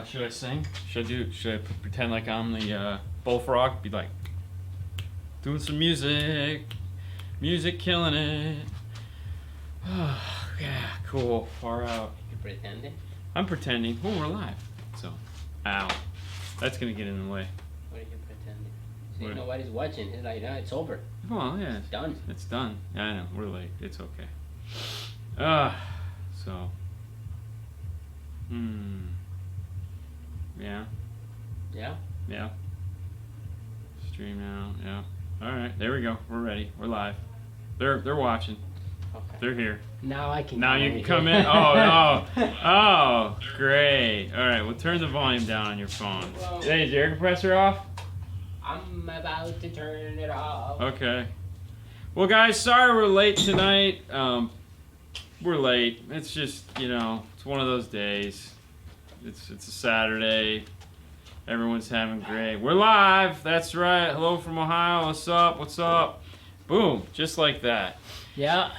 Should I sing? Should I pretend like I'm the bullfrog? Be like, doing some music killing it. Oh, yeah, cool. Far out. You pretending? I'm pretending. Oh, we're live. So, ow. That's gonna get in the way. What are you pretending? See, nobody's watching. It's like, no, it's over. Well, yeah. It's done. It's done. Yeah, I know. We're late. It's okay. So. Yeah. Yeah? Yeah. Stream now. Yeah. All right. There we go. We're ready. We're live. They're watching. Okay. They're here. Now I can. Now you can come in. Oh, great. All right. Well, turn the volume down on your phone. Whoa. Hey, is the air compressor off? I'm about to turn it off. Okay. Well, guys, sorry we're late tonight. We're late. It's just, it's one of those days. It's a Saturday. Everyone's having great. We're live. That's right. Hello from Ohio. What's up? What's up? Boom. Just like that. Yeah.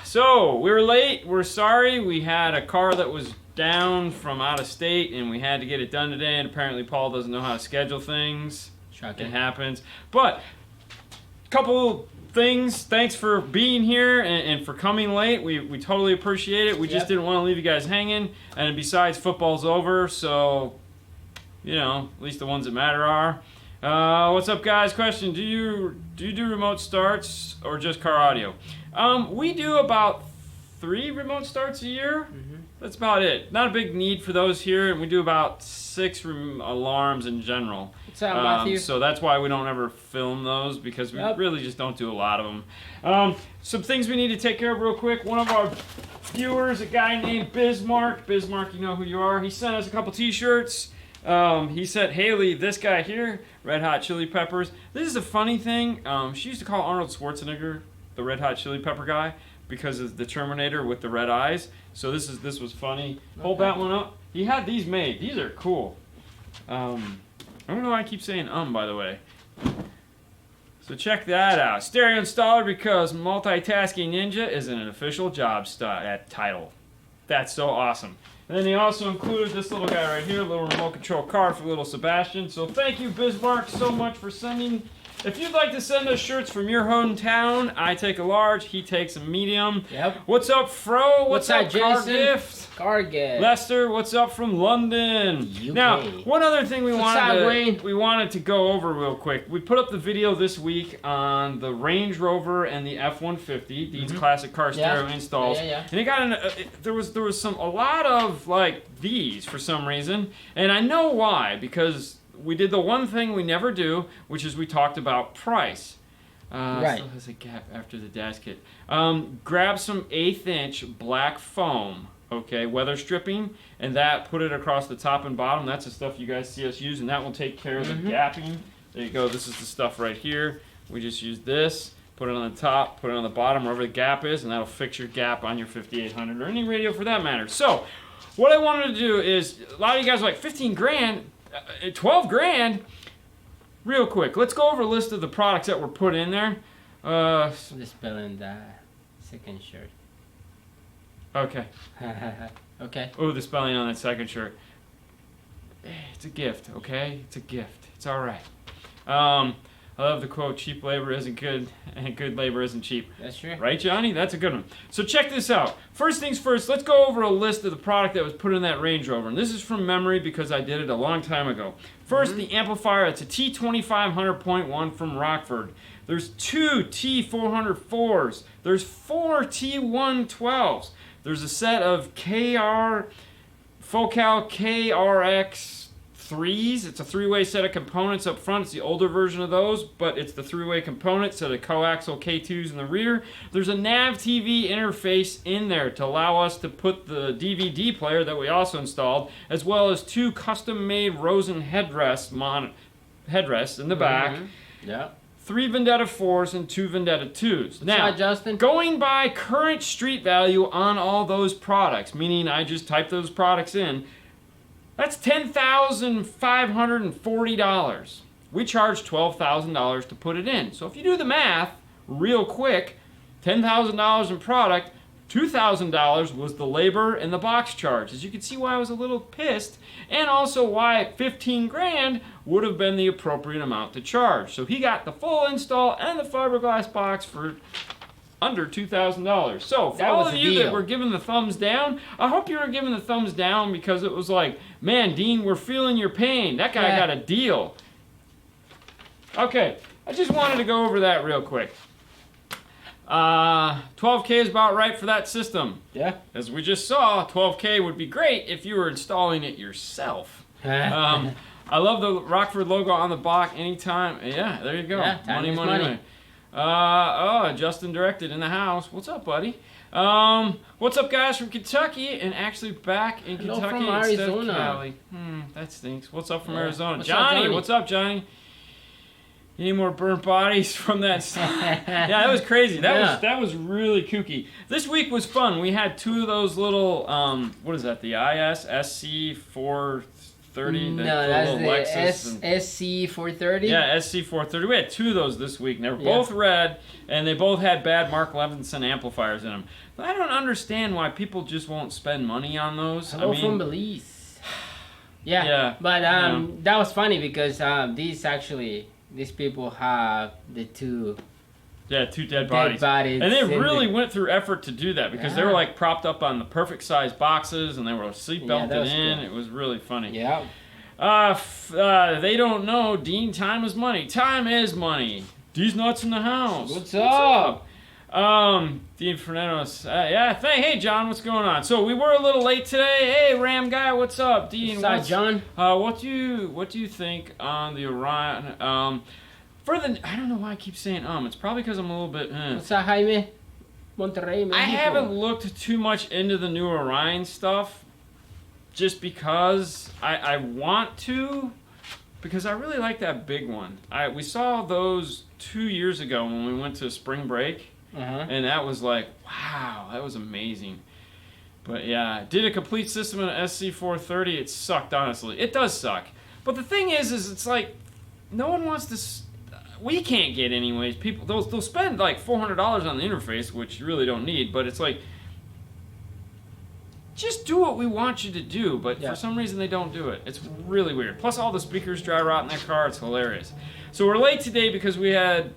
So, we were late. We're sorry. We had a car that was down from out of state, and we had to get it done today, and apparently Paul doesn't know how to schedule things. Shocking. It happens. But, couple things. Thanks for being here and for coming late. We totally appreciate it. We just didn't want to leave you guys hanging. And besides, football's over, so, at least the ones that matter are. What's up, guys? Question: Do you do remote starts or just car audio? We do about 3 remote starts a year. Mm-hmm. That's about it. Not a big need for those here, and we do about 6 alarms in general. What's up, Matthew? So that's why we don't ever film those, because we really just don't do a lot of them. Some things we need to take care of real quick. One of our viewers, a guy named Bismarck, you know who you are, he sent us a couple t-shirts. He said, Haley, this guy here, Red Hot Chili Peppers. This is a funny thing. She used to call Arnold Schwarzenegger the Red Hot Chili Pepper guy because of the Terminator with the red eyes. So this was funny. Hold that one up. He had these made. These are cool. I don't know why I keep saying by the way. So check that out. Stereo installer because multitasking ninja is an official job title. That's so awesome. And then he also included this little guy right here, a little remote control car for little Sebastian. So thank you, Bismarck, so much for sending. If you'd like to send us shirts from your hometown, I take a large, he takes a medium. Yep. What's up, Fro? What's up, Car Jason? Gift? Car gift. Lester, what's up from London? UK. Now, one other thing we Wayne? wanted to go over real quick. We put up the video this week on the Range Rover and the F-150, Dean's classic car stereo installs. Yeah. And it got there was a lot of like these for some reason, and I know why, because we did the one thing we never do, which is we talked about price. Right. Still has a gap after the dash kit. Grab some 1/8 inch black foam. Okay, weather stripping, and put it across the top and bottom. That's the stuff you guys see us use, and that will take care of the gapping. There you go. This is the stuff right here. We just use this, put it on the top, put it on the bottom, wherever the gap is, and that'll fix your gap on your 5800 or any radio for that matter. So, what I wanted to do is, a lot of you guys are like, 15 grand, 12 grand? Real quick, let's go over a list of the products that were put in there. The spelling the second shirt. Okay. Okay. Oh, the spelling on that second shirt. It's a gift, okay? It's a gift. It's all right. I love the quote, cheap labor isn't good, and good labor isn't cheap. That's true. Right, Johnny? That's a good one. So check this out. First things first, let's go over a list of the product that was put in that Range Rover. And this is from memory because I did it a long time ago. First, the amplifier. It's a T2500.1 from Rockford. There's 2 T404s. There's 4 T112s. There's a set of Focal KRX 3s. It's a 3-way set of components up front. It's the older version of those, but it's the 3-way component, set of coaxial K2s in the rear. There's a nav TV interface in there to allow us to put the DVD player that we also installed, as well as 2 custom-made Rosen headrests in the back. Yeah. 3 Vendetta 4s and 2 Vendetta 2s. Now, Justin? Going by current street value on all those products, meaning I just typed those products in, that's $10,540. We charge $12,000 to put it in. So if you do the math real quick, $10,000 in product, $2,000 was the labor and the box charge. As you can see why I was a little pissed, and also why 15 grand would have been the appropriate amount to charge. So he got the full install and the fiberglass box for under $2,000. So for all of you that were giving the thumbs down, I hope you were giving the thumbs down because it was like, man, Dean, we're feeling your pain. That guy got a deal. Okay, I just wanted to go over that real quick. 12K is about right for that system. Yeah. As we just saw, 12K would be great if you were installing it yourself. I love the Rockford logo on the box anytime. Yeah, there you go. Yeah, money. Justin directed in the house. What's up, buddy? What's up, guys from Kentucky? And actually back in Kentucky from instead Arizona. of Cali. That stinks. What's up from Arizona? What's Johnny, up, Johnny? what's up, Johnny? Any more burnt bodies from that? Yeah, that was crazy. That was really kooky. This week was fun. We had two of those little what is that? The SC430. No, that's the SC430. Yeah, SC430. We had two of those this week, and they were both red, and they both had bad Mark Levinson amplifiers in them. But I don't understand why people just won't spend money on those. Hello from Belize. Yeah, but that was funny because these people have the two dead bodies. And they really went through effort to do that because they were like propped up on the perfect size boxes and they were seat belted in. Cool. It was really funny. Yeah. They don't know. Dean, time is money. Time is money. D's nuts in the house. What's up? Dean and Fernando. Hey, John, what's going on? So we were a little late today. Hey, Ram guy, what's up? Dean, what's up, John? What do you think on the Orion? I don't know why I keep saying It's probably because I'm a little bit. What's up, Jaime? Monterrey, Mexico. I haven't looked too much into the new Orion stuff, just because I want to, because I really like that big one. We saw those 2 years ago when we went to spring break. And that was like, wow, that was amazing. But yeah, did a complete system in an SC430. It sucked, honestly. It does suck. But the thing is it's like, no one wants to. We can't get anyways. People, they'll spend like $400 on the interface, which you really don't need. But it's like, just do what we want you to do. But for some reason they don't do it. It's really weird. Plus all the speakers dry rot in that car. It's hilarious. So we're late today because we had,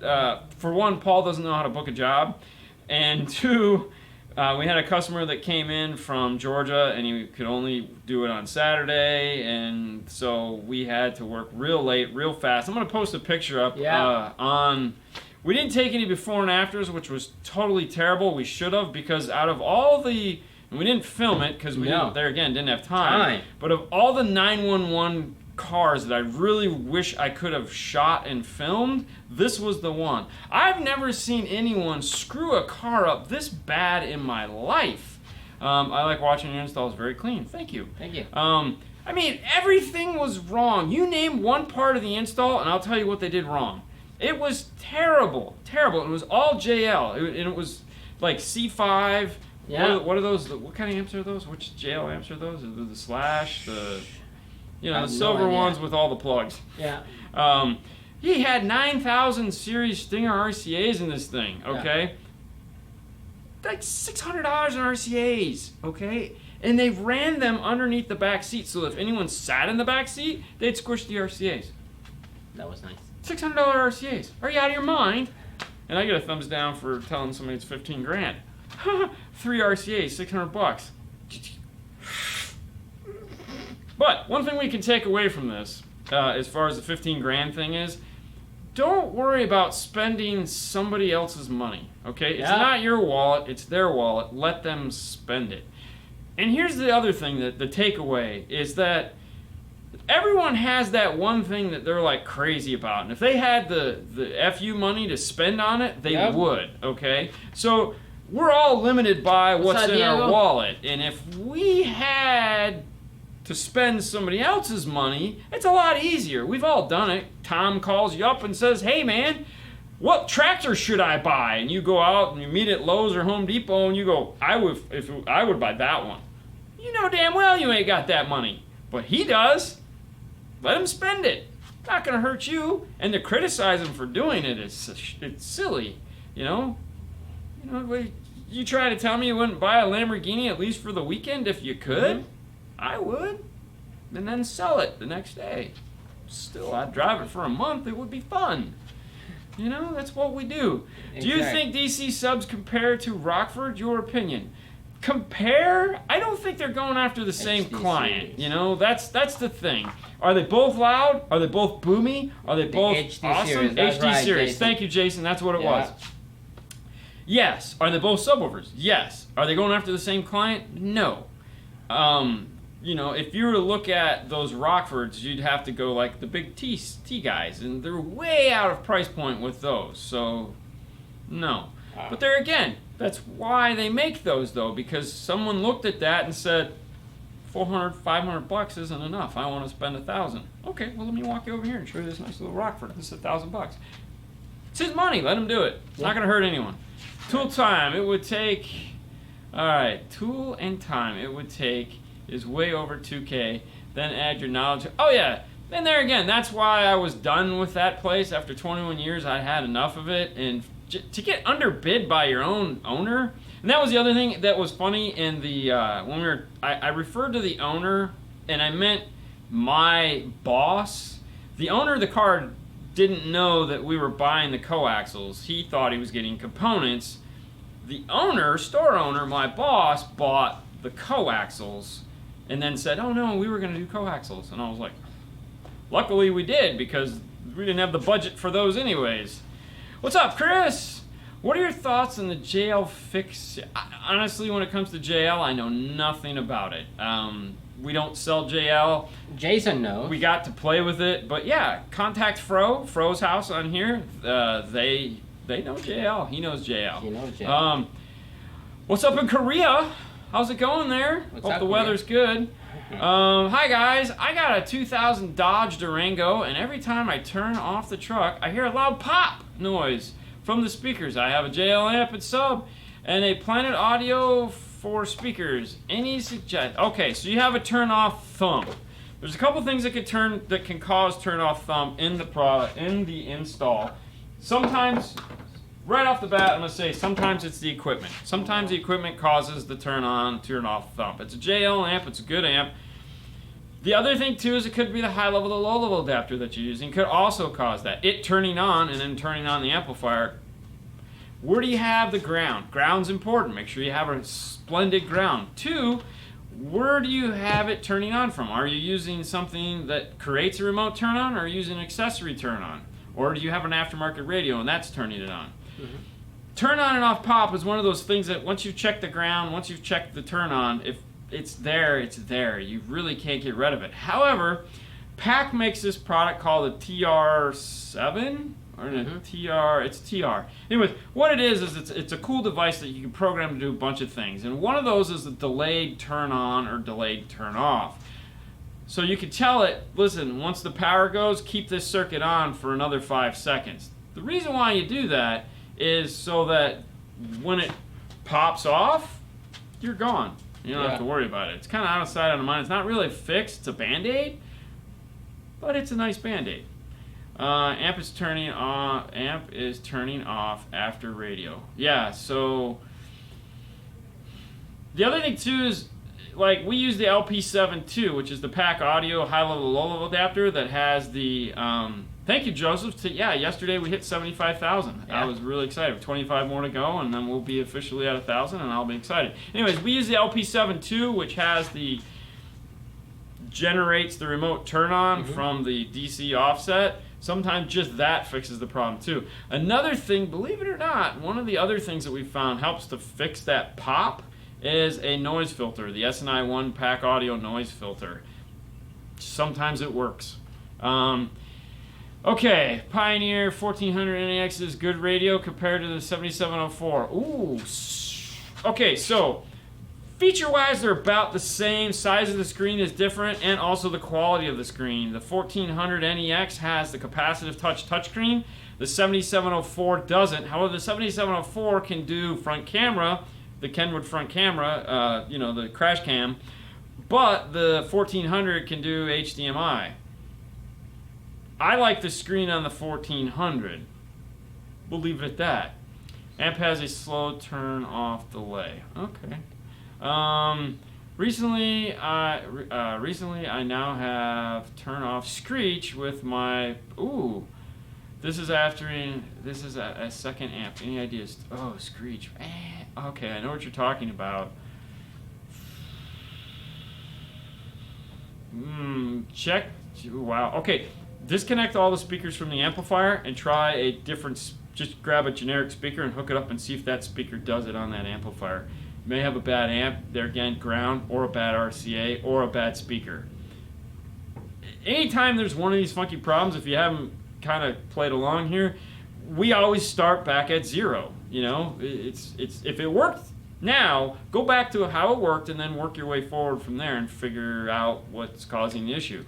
for one, Paul doesn't know how to book a job, and two, we had a customer that came in from Georgia and he could only do it on Saturday, and so we had to work real late, real fast. I'm going to post a picture up on. We didn't take any before and afters, which was totally terrible. We should have, because out of all the, and we didn't film it because we didn't have time. But of all the 911 cars that I really wish I could have shot and filmed, this was the one. I've never seen anyone screw a car up this bad in my life. I like watching your installs. Very clean. Thank you. Thank you. I mean, everything was wrong. You name one part of the install, and I'll tell you what they did wrong. It was terrible. Terrible. It was all JL. It was like C5. Yeah. What are those? What kind of amps are those? Which JL amps are those? The Slash? The silver ones with all the plugs. Yeah. He had 9,000 series Stinger RCAs in this thing, okay? Like $600 in RCAs, okay? And they ran them underneath the back seat, so if anyone sat in the back seat, they'd squish the RCAs. That was nice. $600 RCAs. Are you out of your mind? And I get a thumbs down for telling somebody it's 15 grand. 3 RCAs, $600. But one thing we can take away from this, as far as the 15 grand thing is, don't worry about spending somebody else's money, okay? It's not your wallet, it's their wallet. Let them spend it. And here's the other thing, that the takeaway is that everyone has that one thing that they're like crazy about. And if they had the FU money to spend on it, they would, okay? So we're all limited by what's in our wallet. And if we had to spend somebody else's money, it's a lot easier. We've all done it. Tom calls you up and says, hey man, what tractor should I buy? And you go out and you meet at Lowe's or Home Depot and you go, I would buy that one. You know damn well you ain't got that money. But he does. Let him spend it. Not gonna hurt you. And to criticize him for doing it, it's silly. You know, You try to tell me you wouldn't buy a Lamborghini at least for the weekend if you could? I would. And then sell it the next day. Still, I'd drive it for a month. It would be fun. You know, that's what we do. Exactly. Do you think DC subs compare to Rockford? Your opinion. Compare? I don't think they're going after the same client. You know, that's the thing. Are they both loud? Are they both boomy? Are they both HD awesome? series. HD right, series. Jason. Thank you, Jason. That's what it was. Yes. Are they both subwoofers? Yes. Are they going after the same client? No. You know, if you were to look at those Rockfords, you'd have to go like the big T guys, and they're way out of price point with those. So, no. But there again, that's why they make those though, because someone looked at that and said, $400, $500 isn't enough. I want to spend $1,000. Okay, well let me walk you over here and show you this nice little Rockford. This is $1,000. It's his money. Let him do it. It's not going to hurt anyone. Tool time. It would take. All right. Tool and time. It would take is way over 2K. Then add your knowledge. Oh yeah. Then there again. That's why I was done with that place after 21 years. I had enough of it, and to get underbid by your own owner. And that was the other thing that was funny in the when we were. I referred to the owner, and I meant my boss. The owner of the car didn't know that we were buying the coaxials. He thought he was getting components. The owner, store owner, my boss, bought the coaxials, and then said, "Oh no, we were going to do coaxials." And I was like, "Luckily we did, because we didn't have the budget for those anyways." What's up, Chris? What are your thoughts on the JL fix? Honestly, when it comes to JL, I know nothing about it. We don't sell JL. Jason knows. We got to play with it, but yeah, contact Fro's house on here. They know JL. He knows JL. He knows JL. What's up in Korea? How's it going there? Hope the weather's good. Hi guys, I got a 2000 Dodge Durango, and every time I turn off the truck, I hear a loud pop noise from the speakers. I have a JL amp and sub, and a Planet Audio for speakers. Any Okay, so you have a turn off thumb. There's a couple things that can cause turn off thumb in the product, in the install. Sometimes, right off the bat, I'm gonna say sometimes it's the equipment. Sometimes the equipment causes the turn off thumb. It's a JL amp. It's a good amp. The other thing too is it could be the high level to low level adapter that you're using could also cause that. It turning on and then turning on the amplifier. Where do you have the ground? Ground's important. Make sure you have a splendid ground. 2, where do you have it turning on from? Are you using something that creates a remote turn on, or are you using an accessory turn on? Or do you have an aftermarket radio and that's turning it on? Mm-hmm. Turn on and off pop is one of those things that once you've checked the ground, once you've checked the turn on, if it's there, it's there. You really can't get rid of it. However, PAC makes this product called the TR7 or it's TR. Anyways, what it is it's a cool device that you can program to do a bunch of things. And one of those is the delayed turn on or delayed turn off. So you can tell it, listen, once the power goes, keep this circuit on for another 5 seconds. The reason why you do that is so that when it pops off, you're gone. You don't have to worry about it. It's kind of out of sight, out of mind. It's not really fixed. It's a Band-Aid, but it's a nice Band-Aid. Amp is turning off after radio. Yeah, so the other thing too is, like, we use the LP7 too, which is the PAC Audio high-level, low-level adapter that has the thank you, Joseph. Yesterday we hit 75,000. Yeah. I was really excited. 25 more to go, and then we'll be officially at 1,000, and I'll be excited. Anyways, we use the LP7 too, which generates the remote turn on from the DC offset. Sometimes just that fixes the problem too. Another thing, believe it or not, one of the other things that we found helps to fix that pop is a noise filter, the SNI1 PAC Audio noise filter. Sometimes it works. Okay, Pioneer 1400 NAX is good radio compared to the 7704. Ooh. Okay, so feature-wise, they're about the same. Size of the screen is different, and also the quality of the screen. The 1400 NEX has the capacitive touchscreen. The 7704 doesn't. However, the 7704 can do front camera, the Kenwood front camera, the crash cam, but the 1400 can do HDMI. I like the screen on the 1400. We'll leave it at that. Amp has a slow turn off delay. Okay. Recently I now have turn off screech with my. Ooh. This is a second amp. Any ideas? Oh, screech. Okay, I know what you're talking about. Check. Wow. Okay, disconnect all the speakers from the amplifier and try a different. Just grab a generic speaker and hook it up and see if that speaker does it on that amplifier. You may have a bad amp. There again, ground or a bad RCA or a bad speaker. Anytime there's one of these funky problems, if you haven't kind of played along here, we always start back at 0. You know, it's if it worked now, go back to how it worked and then work your way forward from there and figure out what's causing the issue.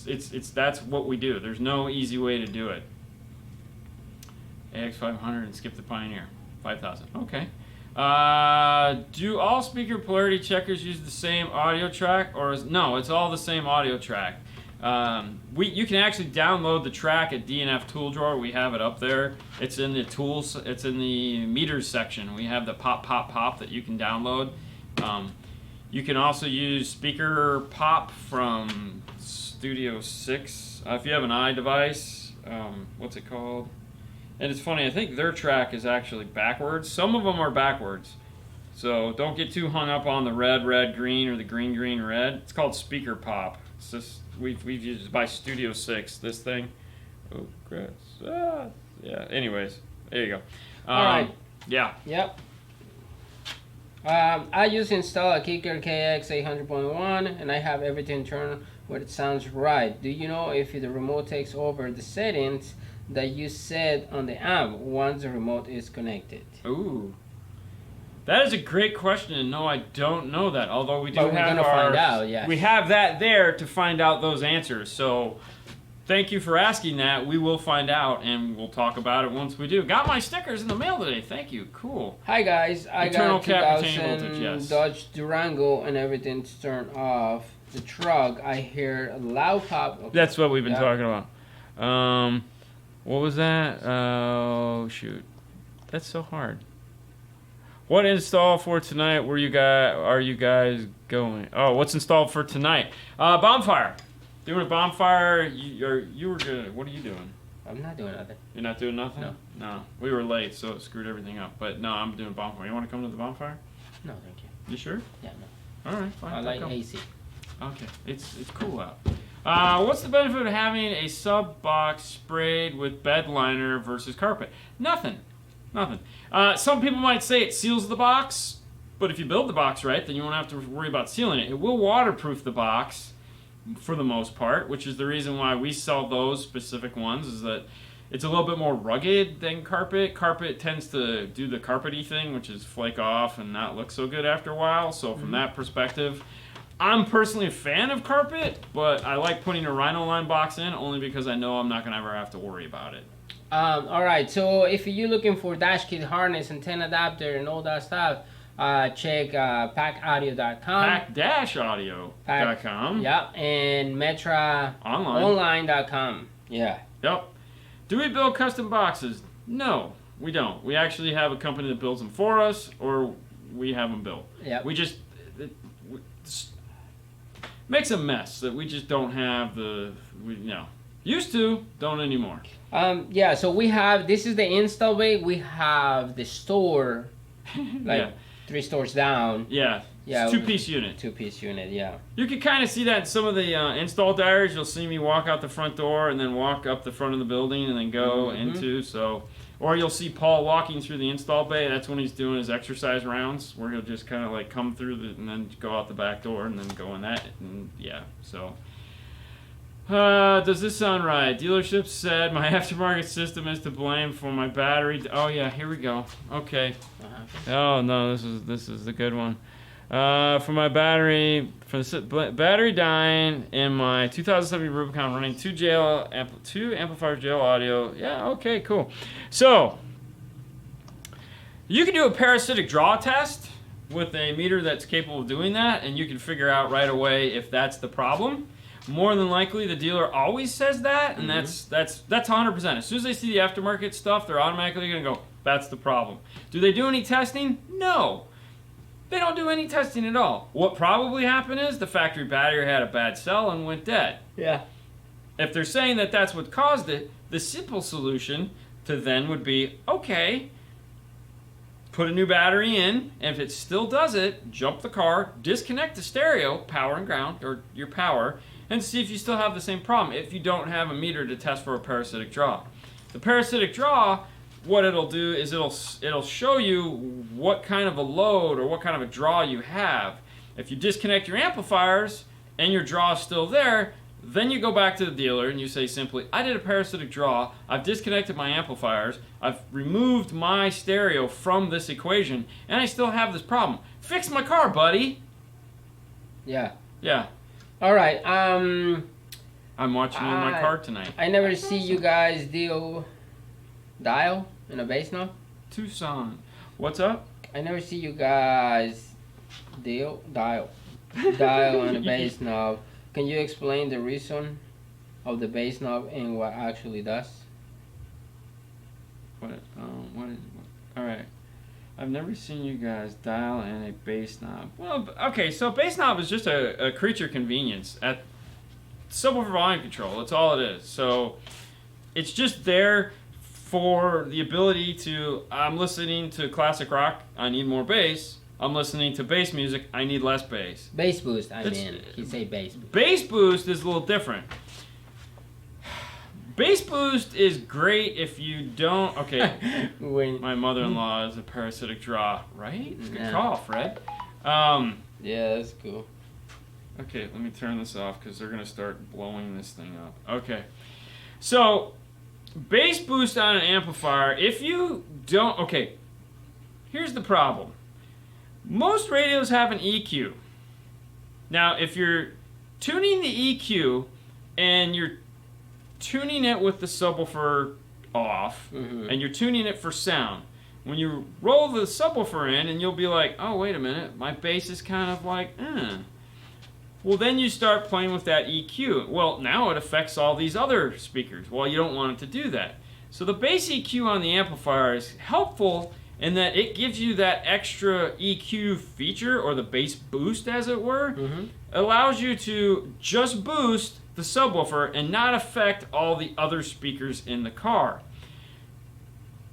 It's that's what we do. There's no easy way to do it. AX500 and skip the Pioneer 5000. Okay. Do all speaker polarity checkers use the same audio track, or no? It's all the same audio track. You can actually download the track at D&F Tool Drawer. We have it up there. It's in the tools. It's in the meters section. We have the pop that you can download. You can also use speaker pop from Studio 6. If you have an iDevice, what's it called? And it's funny, I think their track is actually backwards. Some of them are backwards. So don't get too hung up on the red, green, or the green, red. It's called speaker pop. It's just, we've used it by Studio 6, this thing. Oh, grass. Yeah, anyways, there you go. All right. Yeah. Yep. I just installed a Kicker KX 800.1 and I have everything turned where it sounds right. Do you know if the remote takes over the settings that you set on the amp once the remote is connected? Ooh. That is a great question, and no, I don't know that. Although we do have gonna find out, yes. We have that there to find out those answers. So, thank you for asking that. We will find out, and we'll talk about it once we do. Got my stickers in the mail today. Thank you. Cool. Hi guys, I Internal got cap 2000 retaining voltage, yes. Dodge Durango, and everything's turned off. The truck, I hear a loud pop. Okay. That's what we've been talking about. What was that? Oh shoot, that's so hard. What install for tonight? Are you guys going? Oh, what's installed for tonight? Bonfire. Doing a bonfire. You were good. What are you doing? I'm not doing nothing. You're not doing nothing? No. No. We were late, so it screwed everything up. But no, I'm doing bonfire. You want to come to the bonfire? No, thank you. You sure? Yeah, no. All right, fine. I like AC. Okay, it's cool out. What's the benefit of having a sub box sprayed with bed liner versus carpet? Nothing. Some people might say it seals the box, but if you build the box right, then you won't have to worry about sealing it. It will waterproof the box for the most part, which is the reason why we sell those specific ones, is that it's a little bit more rugged than carpet. Carpet tends to do the carpety thing, which is flake off and not look so good after a while. So from that perspective, I'm personally a fan of carpet, but I like putting a Rhino Line box in only because I know I'm not going to ever have to worry about it. All right, so if you're looking for dash kit harness, antenna adapter, and all that stuff, check packaudio.com. Pack-audio.com. Yep, and metraonline.com. Yeah. Yep. Do we build custom boxes? No, we don't. We actually have a company that builds them for us, or we have them built. Yep. We just... It makes a mess that we just don't have used to, don't anymore. Yeah, so we have, this is the install bay. We have the store, like 3 stores down. Yeah. Yeah. It's 2-piece unit. 2-piece unit, yeah. You can kind of see that in some of the install diaries. You'll see me walk out the front door and then walk up the front of the building and then go into, so... Or you'll see Paul walking through the install bay. That's when he's doing his exercise rounds, where he'll just kind of like come through and then go out the back door and then go in that. And yeah, so... does this sound right? Dealership said my aftermarket system is to blame for my battery. Oh yeah, here we go. Okay. Oh no, this is the good one. For my battery, battery dying in my 2007 Rubicon running 2 amplifier JL audio. Yeah, okay, cool. So you can do a parasitic draw test with a meter that's capable of doing that, and you can figure out right away if that's the problem. More than likely, the dealer always says that, and that's 100%. As soon as they see the aftermarket stuff, they're automatically going to go, That's the problem. Do they do any testing? No. They don't do any testing at all. What probably happened is the factory battery had a bad cell and went dead. Yeah. If they're saying that that's what caused it, the simple solution to then would be, okay, put a new battery in, and if it still does it, jump the car, disconnect the stereo, power and ground, or your power, and see if you still have the same problem if you don't have a meter to test for a parasitic draw. The parasitic draw, what it'll do is it'll show you what kind of a load or what kind of a draw you have. If you disconnect your amplifiers and your draw is still there, then you go back to the dealer and you say simply, I did a parasitic draw, I've disconnected my amplifiers, I've removed my stereo from this equation, and I still have this problem. Fix my car, buddy. Yeah. Yeah. All right. I'm watching you in my car tonight. I never see you guys dial in a bass knob. Tucson. What's up? I never see you guys dial on a bass knob. Can you explain the reason of the bass knob and what actually does? What? All right. I've never seen you guys dial in a bass knob. Well, okay, so a bass knob is just a creature convenience at subwoofer volume control. That's all it is. So it's just there for the ability to, I'm listening to classic rock, I need more bass. I'm listening to bass music, I need less bass. Bass boost, you say bass boost. Bass boost is a little different. Bass boost is great if you don't, okay, my mother-in-law is a parasitic draw, right? It's a good call, Fred. Yeah, that's cool. Okay, let me turn this off because they're going to start blowing this thing up. Okay, so bass boost on an amplifier, if you don't, okay, here's the problem. Most radios have an EQ. Now, if you're tuning the EQ and you're tuning it with the subwoofer off, and you're tuning it for sound, when you roll the subwoofer in and you'll be like, oh, wait a minute, my bass is kind of like, Well, then you start playing with that EQ. Well, now it affects all these other speakers. Well, you don't want it to do that. So the bass EQ on the amplifier is helpful in that it gives you that extra EQ feature, or the bass boost, as it were. Allows you to just boost the subwoofer and not affect all the other speakers in the car.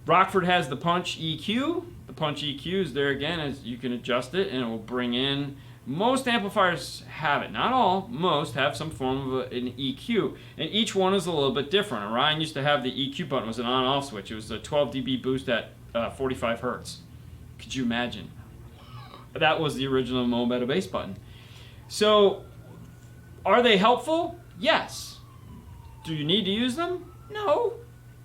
Rockford has the punch EQ. The punch EQ is there again, as you can adjust it, and it will bring in. Most amplifiers have it. Not all. Most have some form of an EQ. And each one is a little bit different. Orion used to have the EQ button. It was an on-off switch. It was a 12 dB boost at 45 hertz. Could you imagine? That was the original Mobeto bass button. So, are they helpful? Yes. Do you need to use them? No,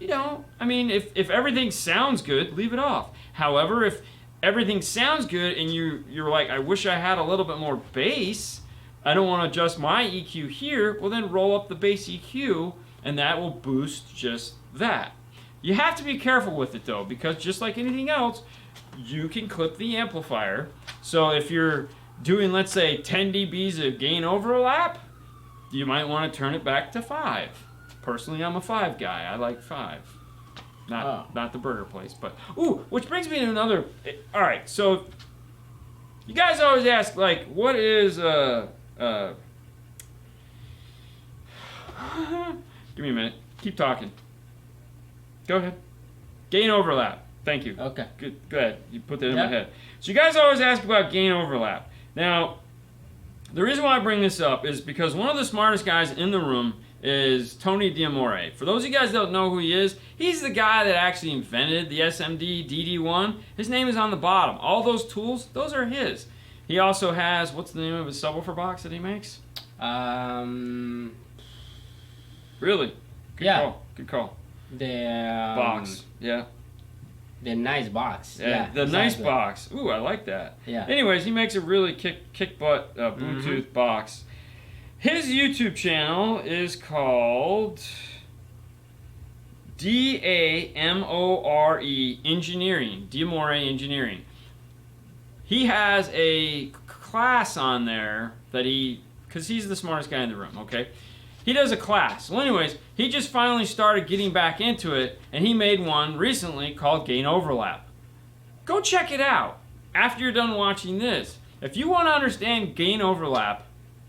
you don't. I mean, if everything sounds good, leave it off. However, if everything sounds good and you're like, I wish I had a little bit more bass, I don't want to adjust my EQ here, well then roll up the bass EQ and that will boost just that. You have to be careful with it though, because just like anything else, you can clip the amplifier. So if you're doing, let's say, 10 dBs of gain overlap, you might want to turn it back to 5. Personally, I'm a 5 guy. I like 5. Not the burger place, but ooh, which brings me to another. All right, so you guys always ask, like, what is give me a minute. Keep talking. Go ahead. Gain overlap. Thank you. Okay. Good. Go ahead. You put that in my head. So you guys always ask about gain overlap. Now, the reason why I bring this up is because one of the smartest guys in the room is Tony D'Amore. For those of you guys that don't know who he is, he's the guy that actually invented the SMD DD1. His name is on the bottom. All those tools, those are his. He also has, what's the name of his subwoofer box that he makes? Really? Good call. Good call. The box. Yeah. The nice box. Yeah. The nice box. Ooh, I like that. Yeah. Anyways, he makes a really kick butt Bluetooth box. His YouTube channel is called DAMORE Engineering. D'Amore Engineering. He has a class on there that because he's the smartest guy in the room, okay? He does a class. Well, anyways, he just finally started getting back into it, and he made one recently called Gain Overlap. Go check it out after you're done watching this. If you want to understand gain overlap,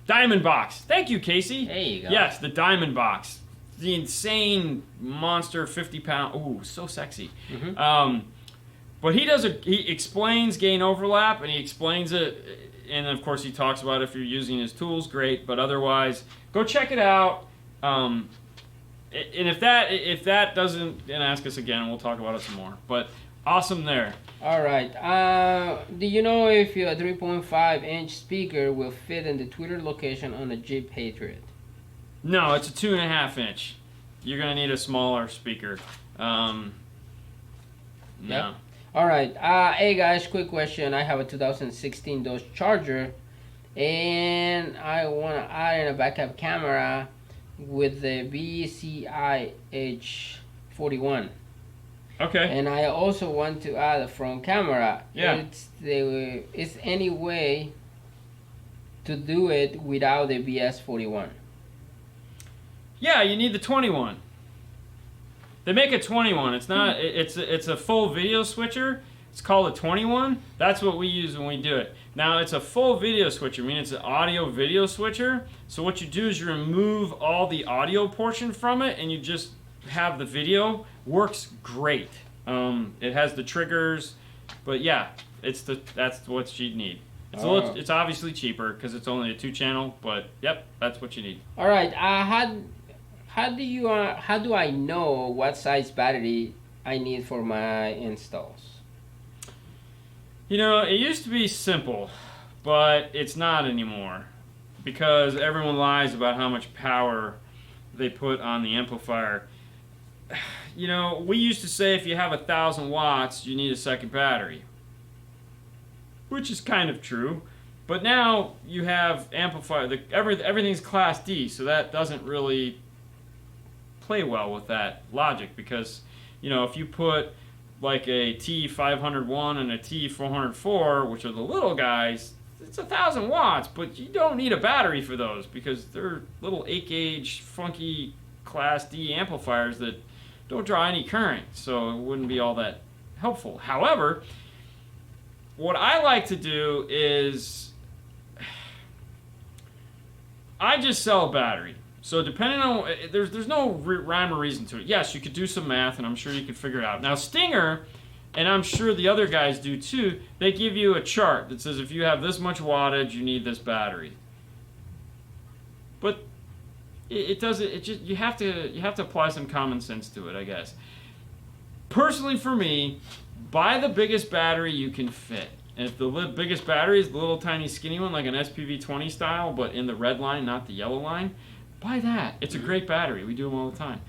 Diamond Box. Thank you, Casey. There you go. Yes, the Diamond Box. The insane monster 50-pound. Ooh, so sexy. But he explains gain overlap, and he explains it, and of course he talks about if you're using his tools, great. But otherwise, go check it out. And if that doesn't, then ask us again, and we'll talk about it some more. But awesome there. All right. Do you know if your 3.5-inch speaker will fit in the Twitter location on a Jeep Patriot? No, it's a 2.5-inch. You're gonna need a smaller speaker. No. Yep. All right. Hey guys, quick question. I have a 2016 Dodge Charger, and I want to add in a backup camera with the BCIH 41. Okay. And I also want to add a front camera. Yeah. Is any way to do it without the BS41? Yeah, you need the 21. They make a 21. It's not. It's a full video switcher. It's called a 21. That's what we use when we do it. Now it's a full video switcher. I mean, it's an audio video switcher. So what you do is you remove all the audio portion from it, and you just have the video. Works great. It has the triggers, but yeah, that's what you need. It's obviously cheaper because it's only a 2-channel, but yep, that's what you need. All right. How do I know what size battery I need for my installs? You know, it used to be simple, but it's not anymore because everyone lies about how much power they put on the amplifier. You know, we used to say if you have 1,000 watts, you need a second battery, which is kind of true. But now you have amplifier. Everything's Class D, so that doesn't really play well with that logic because, you know, if you put like a T501 and a T404, which are the little guys, it's 1,000 watts, but you don't need a battery for those because they're little 8-gauge funky Class D amplifiers that don't draw any current, so it wouldn't be all that helpful. However, what I like to do is I just sell a battery. So depending on, there's no rhyme or reason to it. Yes, you could do some math, and I'm sure you could figure it out. Now Stinger, and I'm sure the other guys do too, they give you a chart that says if you have this much wattage, you need this battery. But it doesn't. It just you have to apply some common sense to it, I guess. Personally, for me, buy the biggest battery you can fit. And if the biggest battery is the little tiny skinny one, like an SPV20 style, but in the red line, not the yellow line, buy that. It's a great battery. We do them all the time.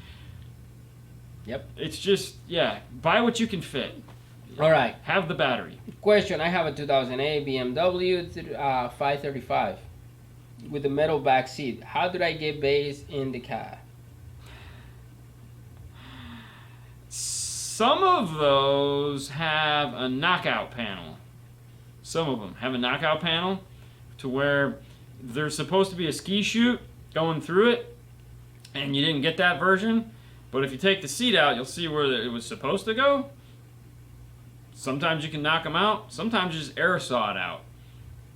Yep. It's just, yeah, buy what you can fit. All right. Have the battery. Question. I have a 2008 BMW 535 with a metal back seat. How did I get bass in the car? Some of those have a knockout panel. Some of them have a knockout panel to where there's supposed to be a ski chute going through it, and you didn't get that version. But if you take the seat out, you'll see where it was supposed to go. Sometimes you can knock them out. Sometimes you just air saw it out.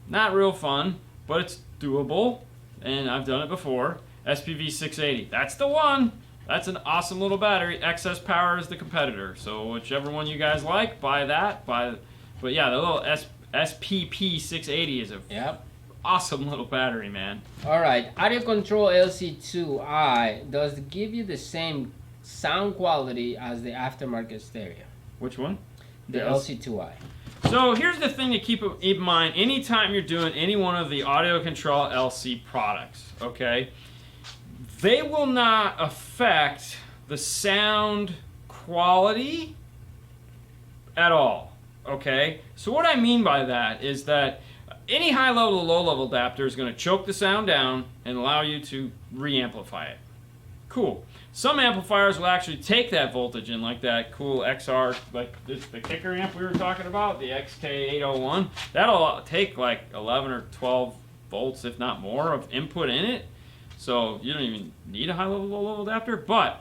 Not real fun, but it's doable, and I've done it before. SPV 680. That's the one. That's an awesome little battery. Excess power is the competitor. So whichever one you guys like, buy that. But yeah, the little SPP 680 is a awesome little battery, man. All right, Audio Control LC2i does it give you the same sound quality as the aftermarket stereo? Which one? The LC2i. So here's the thing to keep in mind anytime you're doing any one of the Audio Control LC products, okay? They will not affect the sound quality at all, okay? So what I mean by that is that any high-level to low-level adapter is going to choke the sound down and allow you to re-amplify it. Cool. Some amplifiers will actually take that voltage in, like that cool XR, like the kicker amp we were talking about, the XK801. That'll take like 11 or 12 volts, if not more, of input in it. so you don't even need a high-level, low-level adapter. But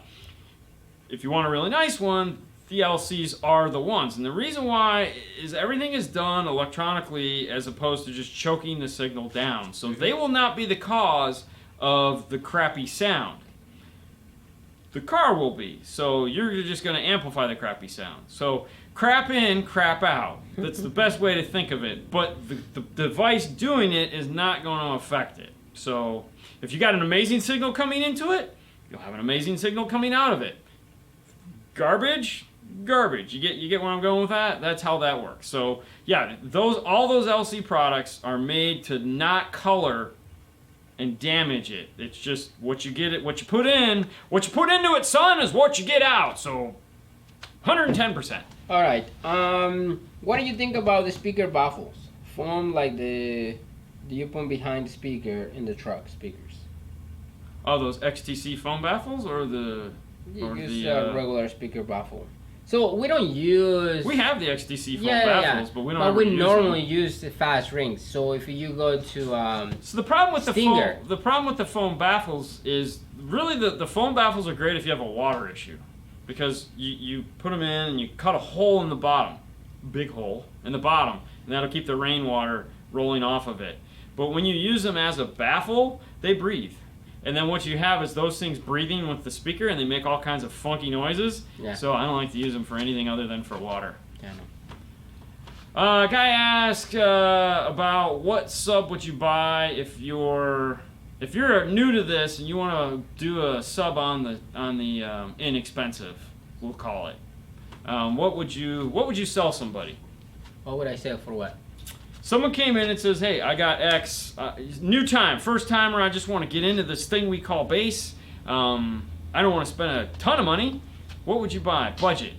if you want a really nice one, the LCs are the ones. And the reason why is everything is done electronically as opposed to just choking the signal down. So they will not be the cause of the crappy sound. The car will be. So you're just going to amplify the crappy sound. So crap in, crap out. That's the best way to think of it. But the device doing it is not going to affect it. So if you got an amazing signal coming into it, you'll have an amazing signal coming out of it. Garbage. You get where I'm going with that? That's how that works. So yeah, all those LC products are made to not color and damage it. It's just what you put into it, son, is what you get out. So 110%. All right. What do you think about the speaker baffles? Foam like the you put behind the speaker in the truck speakers. Oh, those XTC foam baffles or the regular speaker baffle. So we don't use. We have the XTC foam baffles, but we don't. But we normally use the fast rings. So if you go to so the problem with Stinger. the foam baffles is really the foam baffles are great if you have a water issue, because you put them in and you cut a hole in the bottom, big hole in the bottom, and that'll keep the rainwater rolling off of it. But when you use them as a baffle, they breathe. And then what you have is those things breathing with the speaker, and they make all kinds of funky noises. Yeah. So I don't like to use them for anything other than for water. Yeah. A guy asked about what sub would you buy if you're new to this and you want to do a sub on the inexpensive, we'll call it. What would you sell somebody? What would I sell for what? Someone came in and says, hey, I got X, new time, first timer, I just want to get into this thing we call bass. I don't want to spend a ton of money. What would you buy? Budget.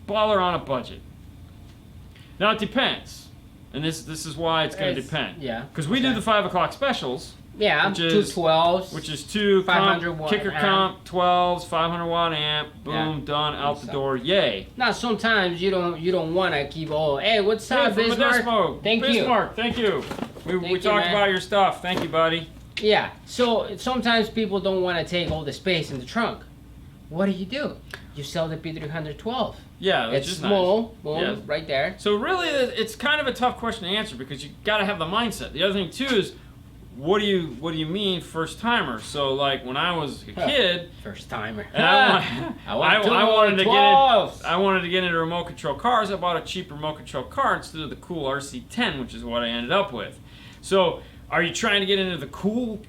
Baller on a budget. Now it depends. And this is why it's going to depend. Yeah. Because we do the 5 o'clock specials. Yeah, which is 2 12s. Which is 2 500 watt kicker amp. comp, 12s, 500 watt amp, boom, done, out the door, yay. Now sometimes you don't want to keep hey, what's up, Bismarck? Thank you. Bismarck, thank you. We talked about your stuff. Thank you, buddy. Yeah. So sometimes people don't want to take all the space in the trunk. What do? You sell the P312. Yeah, it's just small, nice. Boom, right there. So really, it's kind of a tough question to answer because you got to have the mindset. The other thing too is, what do you mean first timer? So like when I was a kid, first timer, and I wanted to get into remote control cars. I bought a cheap remote control car instead of the cool RC10, which is what I ended up with. So are you trying to get into the cool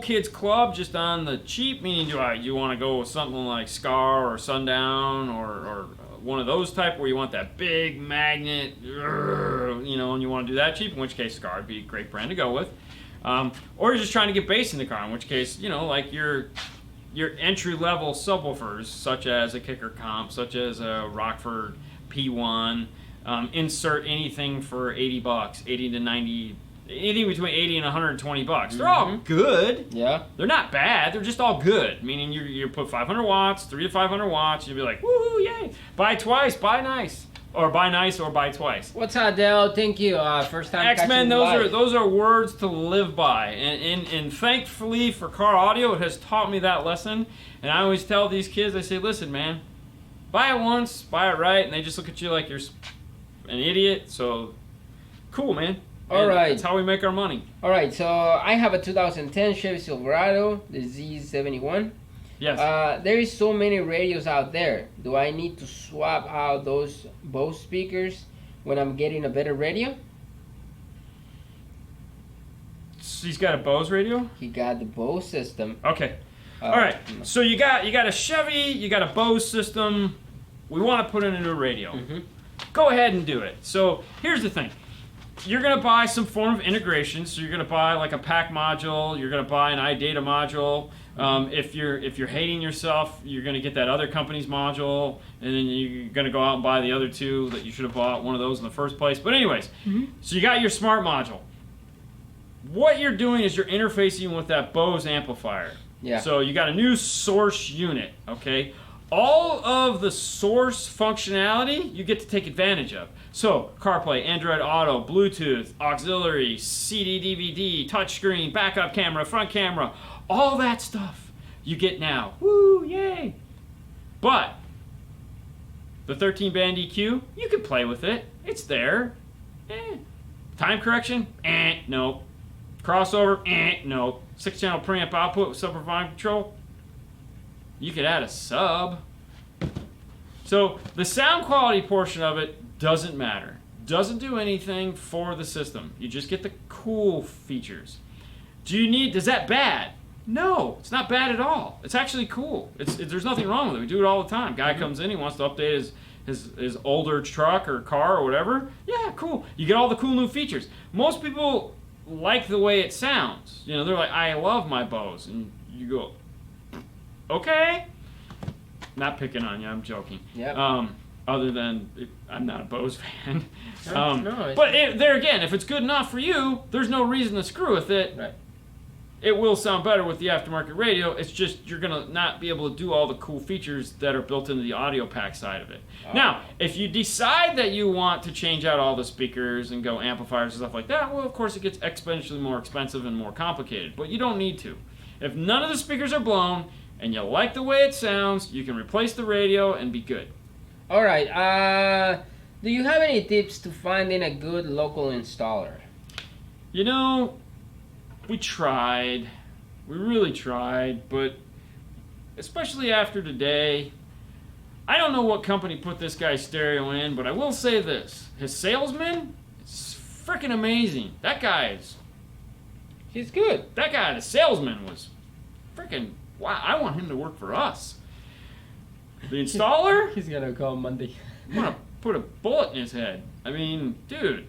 kids club just on the cheap? Meaning, you want to go with something like Scar or Sundown or one of those type where you want that big magnet, and you want to do that cheap, in which case Scar would be a great brand to go with. Or you're just trying to get bass in the car, in which case, like your entry-level subwoofers, such as a Kicker Comp, such as a Rockford P1, insert anything for $80, 80 to 90, anything between 80 and 120 bucks. They're all good. Yeah. They're not bad. They're just all good. Meaning you put 500 watts, 3 to 500 watts, you'll be like, woohoo, yay. Buy twice, buy nice. Or buy nice or buy twice. What's up, Dale? Thank you. First time X-Men, those are words to live by. And thankfully for car audio, it has taught me that lesson. And I always tell these kids, I say, listen, man, buy it once, buy it right, and they just look at you like you're an idiot. So, cool, man. All right. That's how we make our money. All right, so I have a 2010 Chevy Silverado, the Z71. Yes. There is so many radios out there. Do I need to swap out those Bose speakers when I'm getting a better radio? So he's got a Bose radio? He got the Bose system. Okay. All right. So you got a Chevy, you got a Bose system. We want to put in a new radio. Mm-hmm. Go ahead and do it. So here's the thing. You're going to buy some form of integration. So you're going to buy like a PAC module. You're going to buy an iData module. If you're hating yourself, you're going to get that other company's module, and then you're going to go out and buy the other two that you should have bought one of those in the first place. But anyways, So you got your smart module. What you're doing is you're interfacing with that Bose amplifier. Yeah. So you got a new source unit, okay? All of the source functionality you get to take advantage of. So CarPlay, Android Auto, Bluetooth, auxiliary, CD, DVD, touchscreen, backup camera, front camera, All that stuff you get now. Woo, yay. But the 13-band EQ, you can play with it. It's there. Time correction? Nope. Crossover? Nope. 6-channel preamp output with subwoofer volume control? You could add a sub. So the sound quality portion of it doesn't matter. Doesn't do anything for the system. You just get the cool features. Is that bad? No, it's not bad at all. It's actually cool. There's nothing wrong with it. We do it all the time. Guy comes in, he wants to update his older truck or car or whatever. Yeah, cool. You get all the cool new features. Most people like the way it sounds. You know, they're like, I love my Bose. And you go, okay. Not picking on you, I'm joking. Yeah. Other than, I'm not a Bose fan. No, but there again, if it's good enough for you, there's no reason to screw with it. Right. It will sound better with the aftermarket radio. It's just you're going to not be able to do all the cool features that are built into the audio pack side of it. Oh. Now, if you decide that you want to change out all the speakers and go amplifiers and stuff like that, well, of course, it gets exponentially more expensive and more complicated. But you don't need to. If none of the speakers are blown and you like the way it sounds, you can replace the radio and be good. All right. Do you have any tips to finding a good local installer? You know, we tried. We really tried, but especially after today, I don't know what company put this guy's stereo in, but I will say this. His salesman is freaking amazing. He's good. That guy, the salesman, was freaking, wow, I want him to work for us. The installer? He's gonna call Monday. I'm gonna put a bullet in his head. I mean, dude.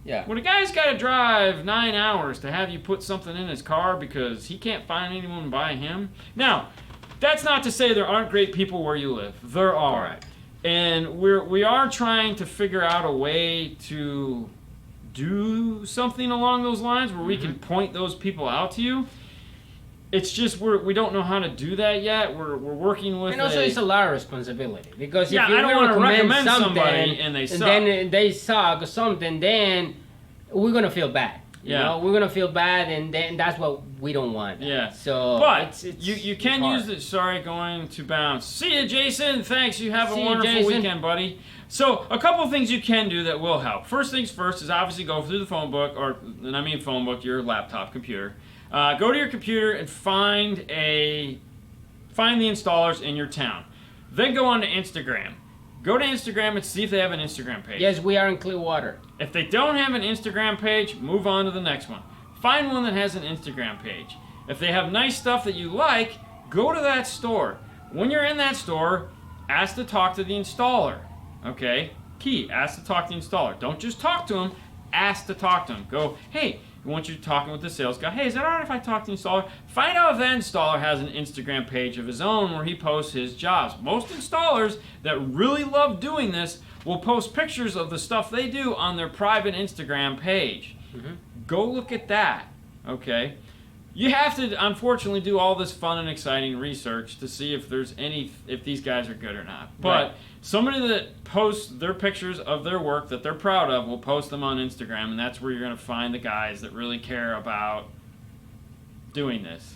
Yeah. When a guy's got to drive 9 hours to have you put something in his car because he can't find anyone to buy him. Now, that's not to say there aren't great people where you live. There are. Right. And we are trying to figure out a way to do something along those lines where we can point those people out to you. It's just we don't know how to do that yet. We're working with. And also, it's a lot of responsibility because if you I don't want to recommend somebody and they suck, and then they suck or something, then we're gonna feel bad. You know, we're gonna feel bad, and then that's what we don't want. Yeah. So, but you can use it. Sorry, going to bounce. See you, Jason. Thanks. You have a wonderful weekend, buddy. So a couple of things you can do that will help. First things first is obviously go through the phone book, your laptop computer. Go to your computer and find the installers in your town. Then go on to Instagram. Go to Instagram and see if they have an Instagram page. Yes, we are in Clearwater. If they don't have an Instagram page, move on to the next one. Find one that has an Instagram page. If they have nice stuff that you like, go to that store. When you're in that store, ask to talk to the installer. Okay? Key, ask to talk to the installer. Don't just talk to him, ask to talk to him. Go, hey, once you're talking with the sales guy, hey, is that alright if I talk to the installer? Find out if that installer has an Instagram page of his own where he posts his jobs. Most installers that really love doing this will post pictures of the stuff they do on their private Instagram page. Go look at that, okay? You have to, unfortunately, do all this fun and exciting research to see if these guys are good or not. But somebody that posts their pictures of their work that they're proud of will post them on Instagram, and that's where you're going to find the guys that really care about doing this.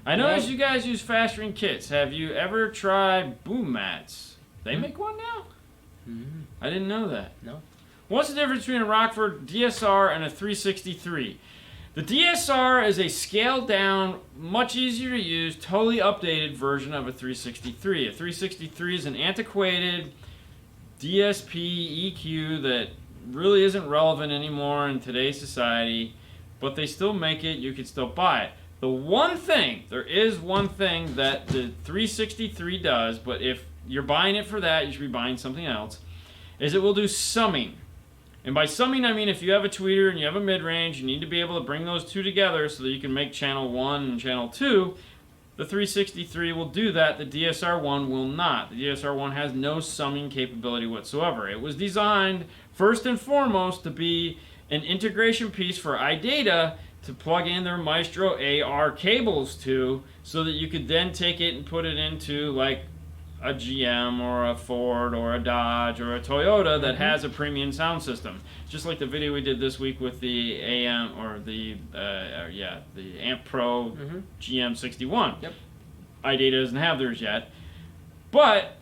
I noticed you guys use fast ring kits. Have you ever tried boom mats? They make one now? I didn't know that. No. What's the difference between a Rockford DSR and a 363? The DSR is a scaled down, much easier to use, totally updated version of a 363. A 363 is an antiquated DSP EQ that really isn't relevant anymore in today's society, but they still make it, you can still buy it. There is one thing that the 363 does, but if you're buying it for that, you should be buying something else, is it will do summing. And by summing, I mean if you have a tweeter and you have a mid-range, you need to be able to bring those two together so that you can make channel 1 and channel 2. The 363 will do that. The DSR-1 will not. The DSR-1 has no summing capability whatsoever. It was designed, first and foremost, to be an integration piece for iData to plug in their Maestro AR cables to so that you could then take it and put it into, like, a GM or a Ford or a Dodge or a Toyota that has a premium sound system. Just like the video we did this week with the AM or the Amp Pro GM 61. Yep. iData doesn't have theirs yet, but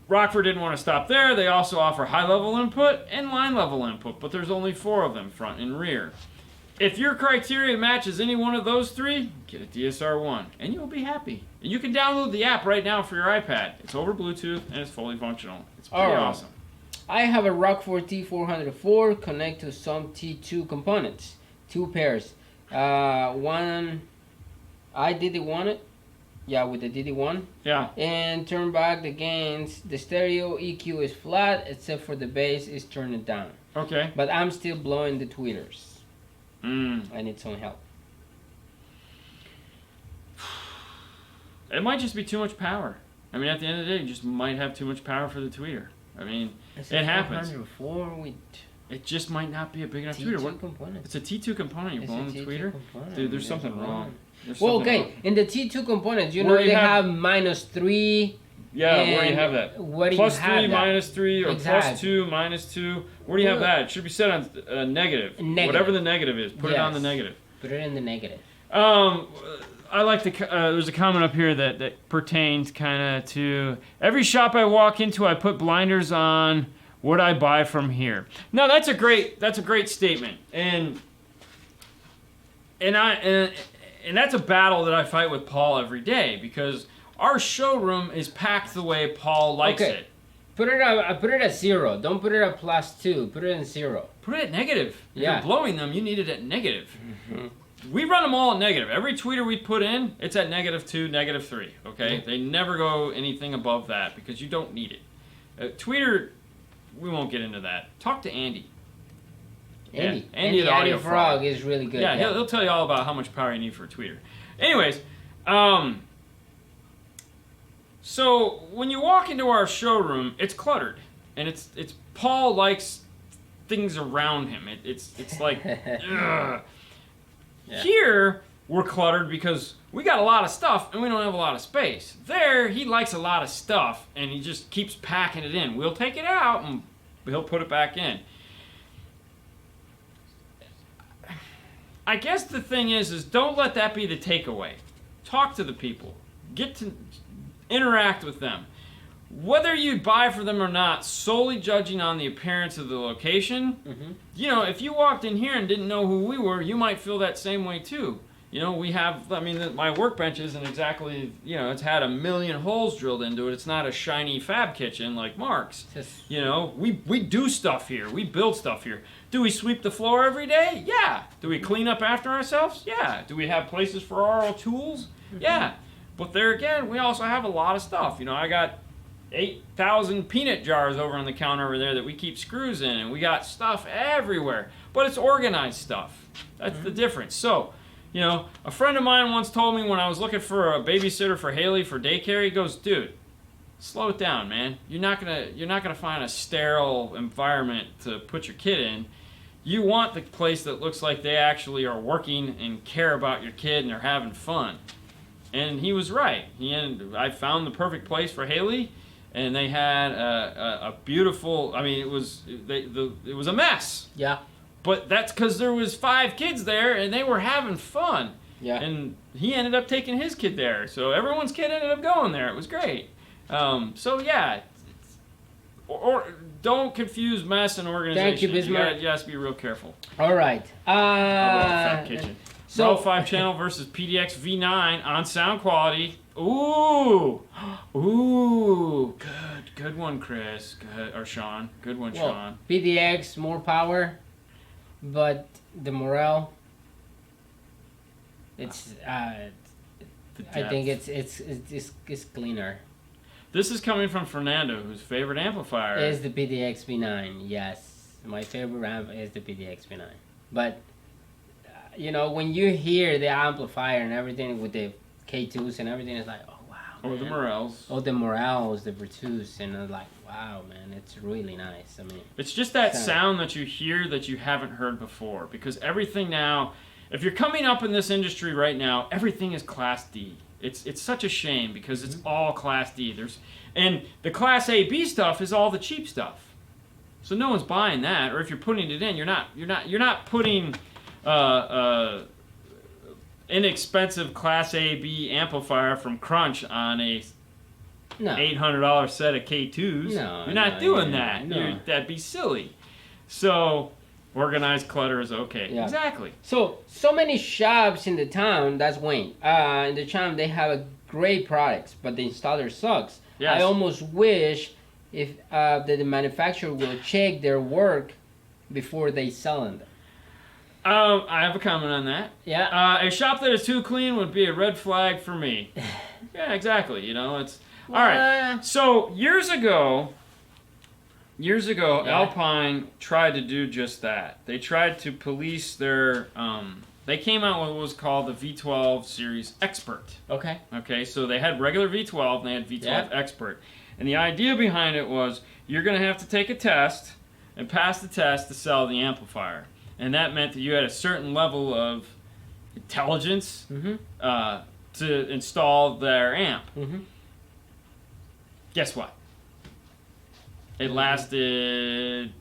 Rockford didn't want to stop there. They also offer high-level input and line-level input, but there's only 4 of them, front and rear. If your criteria matches any one of those 3, get a DSR-1, and you'll be happy. And you can download the app right now for your iPad. It's over Bluetooth, and it's fully functional. It's pretty awesome. I have a Rockford T404 connect to some T2 components. 2 pairs. One, I DD1 it. Yeah, with the DD1. Yeah. And turn back the gains. The stereo EQ is flat, except for the bass is turned down. Okay. But I'm still blowing the tweeters. I need some help. It might just be too much power. I mean, at the end of the day, you just might have too much power for the tweeter. I mean, it happens. It just might not be a big enough tweeter. Component. It's a T2 component. You're blowing the tweeter? Component. Dude, there's something wrong. Well, okay. Wrong. In the T2 components, you know they have -3. Yeah, where do you have that? Where do plus you have 3, that? -3, or plus 2, -2. Where do you have that? It should be set on negative. Whatever the negative is, put it on the negative. Put it in the negative. I like the. There's a comment up here that pertains kind of to every shop I walk into. I put blinders on. What I buy from here. Now that's a great statement, and that's a battle that I fight with Paul every day because our showroom is packed the way Paul likes it. Put it at 0. Don't put it at +2. Put it in 0. Put it at negative. If you're blowing them, you need it at negative. We run them all at negative. Every tweeter we put in, it's at -2, -3. Okay, they never go anything above that because you don't need it. Tweeter, we won't get into that. Talk to Andy. Andy at Audio Frog is really good. Yeah, he'll tell you all about how much power you need for a tweeter. Anyways, so when you walk into our showroom, it's cluttered, and it's Paul likes things around him. It's like, ugh. Here we're cluttered because we got a lot of stuff and we don't have a lot of space. There he likes a lot of stuff and he just keeps packing it in. We'll take it out and he'll put it back in. I guess the thing is don't let that be the takeaway. Talk to the people. Get to interact with them. Whether you buy for them or not, solely judging on the appearance of the location, you know, if you walked in here and didn't know who we were, you might feel that same way too. You know, we have, I mean, my workbench isn't exactly, you know, it's had 1 million holes drilled into it. It's not a shiny fab kitchen like Mark's. You know, we do stuff here. We build stuff here. Do we sweep the floor every day? Yeah. Do we clean up after ourselves? Yeah. Do we have places for our tools? Yeah. But there again, we also have a lot of stuff. You know, I got 8,000 peanut jars over on the counter over there that we keep screws in, and we got stuff everywhere. But it's organized stuff. That's the difference. So, you know, a friend of mine once told me when I was looking for a babysitter for Haley for daycare, he goes, "Dude, slow it down, man. You're not gonna find a sterile environment to put your kid in. You want the place that looks like they actually are working and care about your kid and they're having fun." And he was right. I found the perfect place for Haley. And they had a beautiful. I mean, it was a mess. Yeah. But that's because there was 5 kids there, and they were having fun. Yeah. And he ended up taking his kid there, so everyone's kid ended up going there. It was great. So yeah, or don't confuse mess and organization. Thank you, Bismarck. You have to be real careful. All right. Fab Kitchen. So 5 channel versus PDX V9 on sound quality. Ooh, good one, Chris. Good, or Sean. Good one, Sean. PDX, more power, but the morale. It's I think it's cleaner. This is coming from Fernando, whose favorite amplifier is the PDX V9. Yes, my favorite amp is the PDX V9. But you know, when you hear the amplifier and everything with the K2s and everything, it's like, oh wow. Or the Morels. Oh, the Morels, the Virtus, and it's like, wow, man, it's really nice. I mean, it's just that sound that you hear that you haven't heard before, because everything now, if you're coming up in this industry right now, everything is Class D. It's such a shame because it's all Class D. And the Class A, B stuff is all the cheap stuff. So no one's buying that. Or if you're putting it in, you're not putting inexpensive Class A, B amplifier from Crunch on a $800 set of K2s. No, you're not doing that. No. That'd be silly. So organized clutter is okay. Yeah. Exactly. So many shops in the town. That's Wayne. In the town, they have great products, but the installer sucks. Yes. I almost wish if the manufacturer will check their work before they sell them. I have a comment on that. Yeah. A shop that is too clean would be a red flag for me. Yeah, exactly. It's all right. So years ago, Alpine tried to do just that. They tried to police their. They came out with what was called the V12 Series Expert. Okay. Okay, so they had regular V12 and they had V12 Expert. And the idea behind it was you're going to have to take a test and pass the test to sell the amplifier. And that meant that you had a certain level of intelligence to install their amp. Mm-hmm. Guess what? It lasted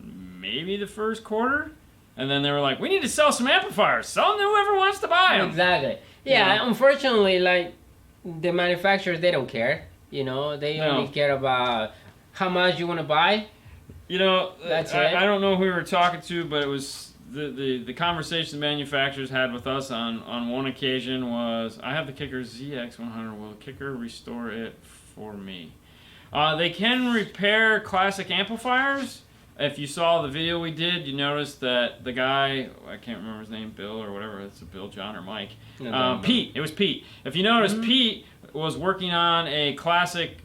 maybe the first quarter. And then they were like, we need to sell some amplifiers. Sell them to whoever wants to buy them. Exactly. Yeah, unfortunately, like, the manufacturers, they don't care. They only care about how much you want to buy. That's it. I don't know who we were talking to, but it was the conversation the manufacturers had with us on one occasion was, I have the Kicker ZX100. Will the Kicker restore it for me? They can repair classic amplifiers. If you saw the video we did, you noticed that the guy, I can't remember his name, Bill or whatever, it's Bill, John, or Mike. Pete. It was Pete. If you notice, Pete was working on a classic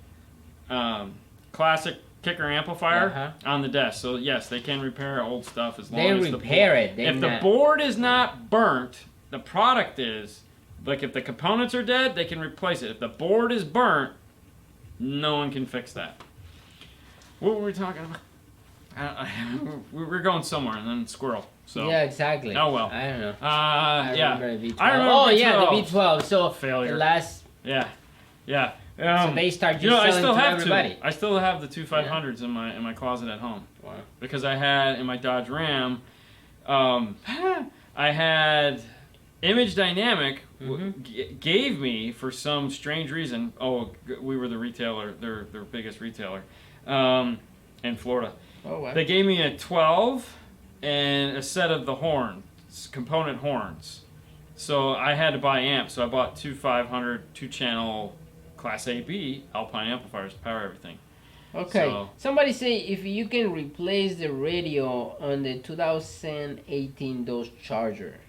Kicker amplifier on the desk. So yes, they can repair old stuff as long as they repair it. If the board is not burnt, the product is. Like if the components are dead, they can replace it. If the board is burnt, no one can fix that. What were we talking about? We're going somewhere, and then squirrel. So yeah, exactly. Oh well. I don't know. I remember the V12. I remember the V12. V12. So failure. The last. Yeah. So they start just selling to everybody. I still have the two 500s in my closet at home. Wow. Because I had in my Dodge Ram, I had Image Dynamic gave me for some strange reason. Oh, we were the retailer, their biggest retailer, in Florida. Oh, wow. They gave me a 12 and a set of the horns, component horns. So I had to buy amps. So I bought two 500 2-channel Class A B Alpine amplifiers to power everything. Okay. So, somebody say if you can replace the radio on the 2018 Dodge Charger.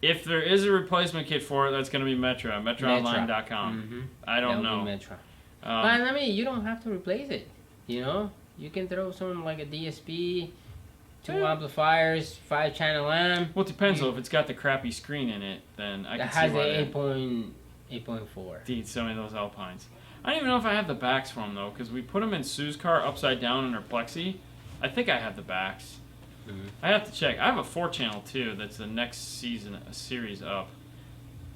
if there is a replacement kit for it, that's going to be Metra, MetraOnline.com. Mm-hmm. I don't know. Metra. But I mean, you don't have to replace it. You can throw something like a DSP, 2 amplifiers, 5-channel amp. Well, it depends though. If it's got the crappy screen in it, then I can see why. That has the 8.4. Dude, so many of those Alpines. I don't even know if I have the backs for them though, because we put them in Sue's car upside down in her Plexi. I think I have the backs. Mm-hmm. I have to check. I have a 4-channel too. That's the next season, a series up.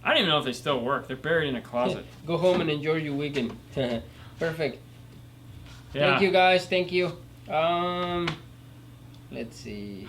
I don't even know if they still work. They're buried in a closet. Go home and enjoy your weekend. Perfect. Yeah. Thank you guys. Thank you. Let's see.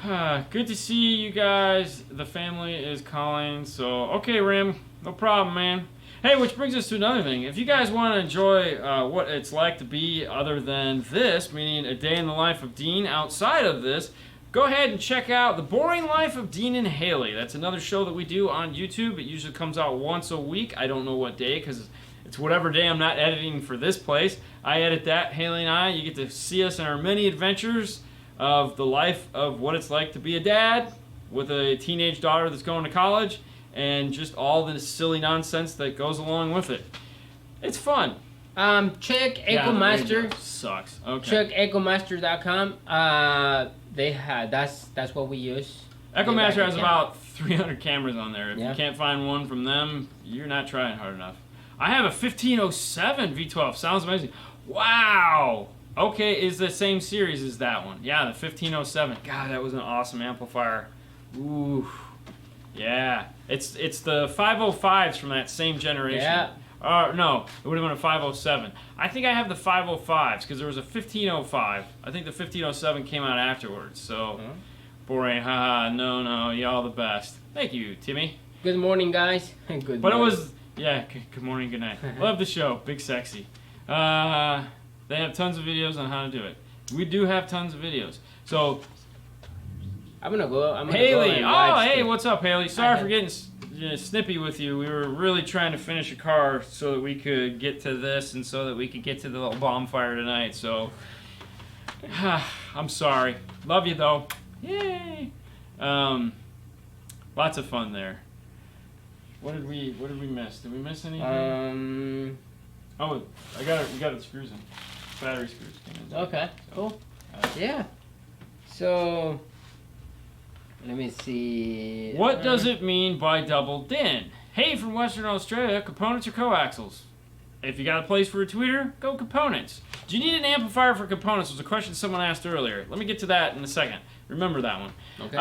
Good to see you guys. The family is calling. So, okay, Rim. No problem, man. Hey, which brings us to another thing. If you guys want to enjoy what it's like to be other than this, meaning a day in the life of Dean outside of this, go ahead and check out The Boring Life of Dean and Haley. That's another show that we do on YouTube. It usually comes out once a week. I don't know what day because it's whatever day I'm not editing for this place. I edit that, Haley and I. You get to see us in our many adventures of the life of what it's like to be a dad with a teenage daughter that's going to college and just all the silly nonsense that goes along with it. It's fun. Check EchoMaster. Sucks. Okay. Check EchoMaster.com. They have that's what we use. EchoMaster has about 300 cameras on there. If Yeah. you can't find one from them, you're not trying hard enough. I have a 1507 V12. Sounds amazing. Wow. Okay, is the same series as that one. Yeah, the 1507. God, that was an awesome amplifier. Ooh. Yeah. It's the 505s from that same generation. Yeah. No, it would have been a 507. I think I have the 505s because there was a 1505. I think the 1507 came out afterwards. So, boring. Haha. No. Y'all the best. Thank you, Timmy. Good morning, guys. Good But morning. it was, yeah, good morning, good night. Love the show. Big Sexy. They have tons of videos on how to do it. We do have tons of videos. So, I'm gonna go. Haley. And Oh, hey, what's up, Haley? Sorry for getting snippy with you. We were really trying to finish a car so that we could get to this and so that we could get to the little bonfire tonight. So, I'm sorry. Love you, though. Yay. Lots of fun there. What did we miss? Did we miss anything? Oh, we got the screws in. Battery screws came in. Okay, cool. Yeah. So, let me see. What does it mean by double DIN? Hey, from Western Australia, components or coaxials? If you got a place for a tweeter, go components. Do you need an amplifier for components? Was a question someone asked earlier. Let me get to that in a second. Remember that one. Okay.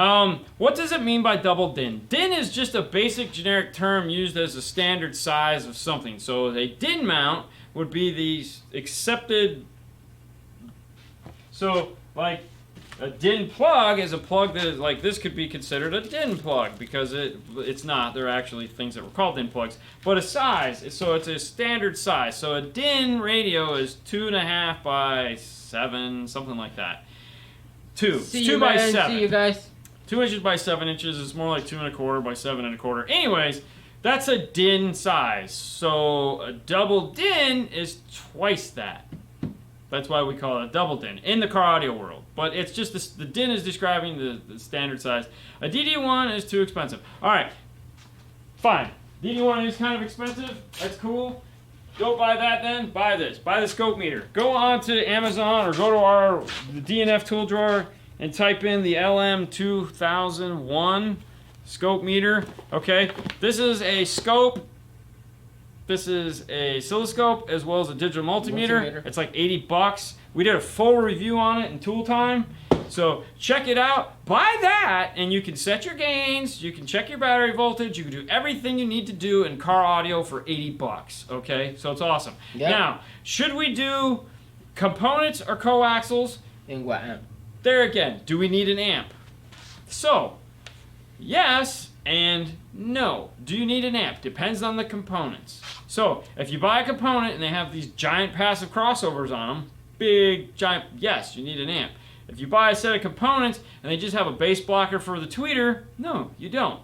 What does it mean by double DIN? DIN is just a basic generic term used as a standard size of something. So a DIN mount would be the accepted. So like a DIN plug is a plug that is like this could be considered a DIN plug because it's not. They're actually things that were called DIN plugs. But a size, so it's a standard size. So a DIN radio is 2.5 by 7, something like that. 2 by 7. See you guys. 2 inches by 7 inches is more like 2.25 by 7.25. Anyways, that's a DIN size. So a double DIN is twice that. That's why we call it a double DIN in the car audio world. But it's just the DIN is describing the standard size. A DD1 is too expensive. All right, fine. DD1 is kind of expensive. That's cool. Don't buy that then. Buy this. Buy the scope meter. Go on to Amazon or go to the DNF tool drawer and type in the LM2001 scope meter. Okay, this is a scope. This is a oscilloscope as well as a digital multimeter. It's like $80. We did a full review on it in Tool Time. So check it out. Buy that and you can set your gains, you can check your battery voltage, you can do everything you need to do in car audio for $80. Okay? So it's awesome. Yep. Now, should we do components or coaxials? In what amp? There again, do we need an amp? So, yes and no. Do you need an amp? Depends on the components. So, if you buy a component and they have these giant passive crossovers on them, big, giant, yes, you need an amp. If you buy a set of components and they just have a bass blocker for the tweeter, no, you don't.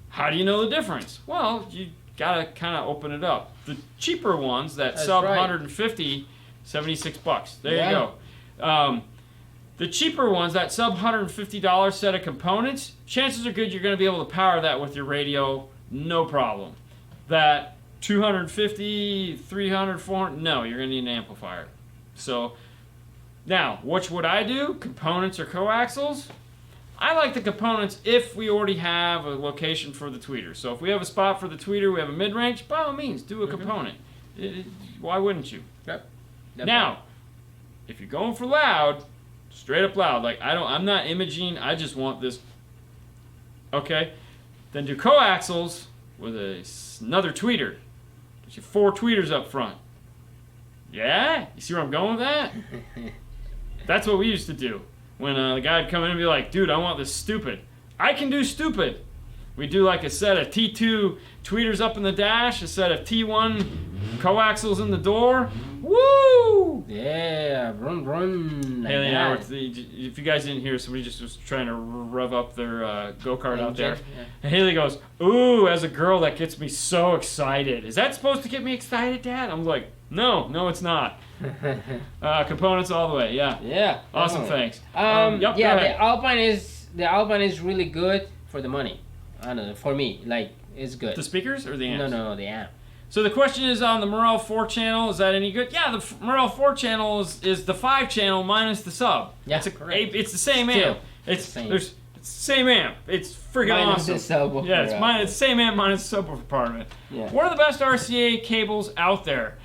How do you know the difference? Well, you gotta kind of open it up. The cheaper ones, that sub 150, $76. There you go. The cheaper ones, that sub $150 set of components, chances are good you're going to be able to power that with your radio, no problem. That 250, 300, 400, no, you're going to need an amplifier. So, now, which would I do? Components or coaxials? I like the components if we already have a location for the tweeter. So if we have a spot for the tweeter, we have a mid-range, by all means, do a component. Why wouldn't you? Yep. Now, if you're going for loud, straight up loud, like I'm not imaging, I just want this. Okay, then do coaxials with another tweeter. Get you 4 tweeters up front. Yeah, you see where I'm going with that? That's what we used to do. When the guy would come in and be like, dude, I want this stupid. I can do stupid. We do like a set of T2 tweeters up in the dash, a set of T1 coaxials in the door. Woo! Yeah, run, run. Like Haley and I were, that. if you guys didn't hear, somebody just was trying to rev up their go-kart out there. Yeah. And Haley goes, ooh, as a girl, that gets me so excited. Is that supposed to get me excited, Dad? I'm like, no, it's not. Components all the way, yeah. Yeah. Awesome, definitely. thanks. Yeah, go ahead. the Alpine is really good for the money. I don't know, for me, like it's good. The speakers or the amps? No, the amp. So the question is on the Morel 4 channel, is that any good? Yeah, the Morel 4 channel is the 5 channel minus the sub. Yeah, correct. It's the same Still, amp. It's same. the same amp. It's freaking Minus awesome. the subwoofer. Yeah, it's the same amp minus the subwoofer part of it. Yeah. One of the best RCA cables out there.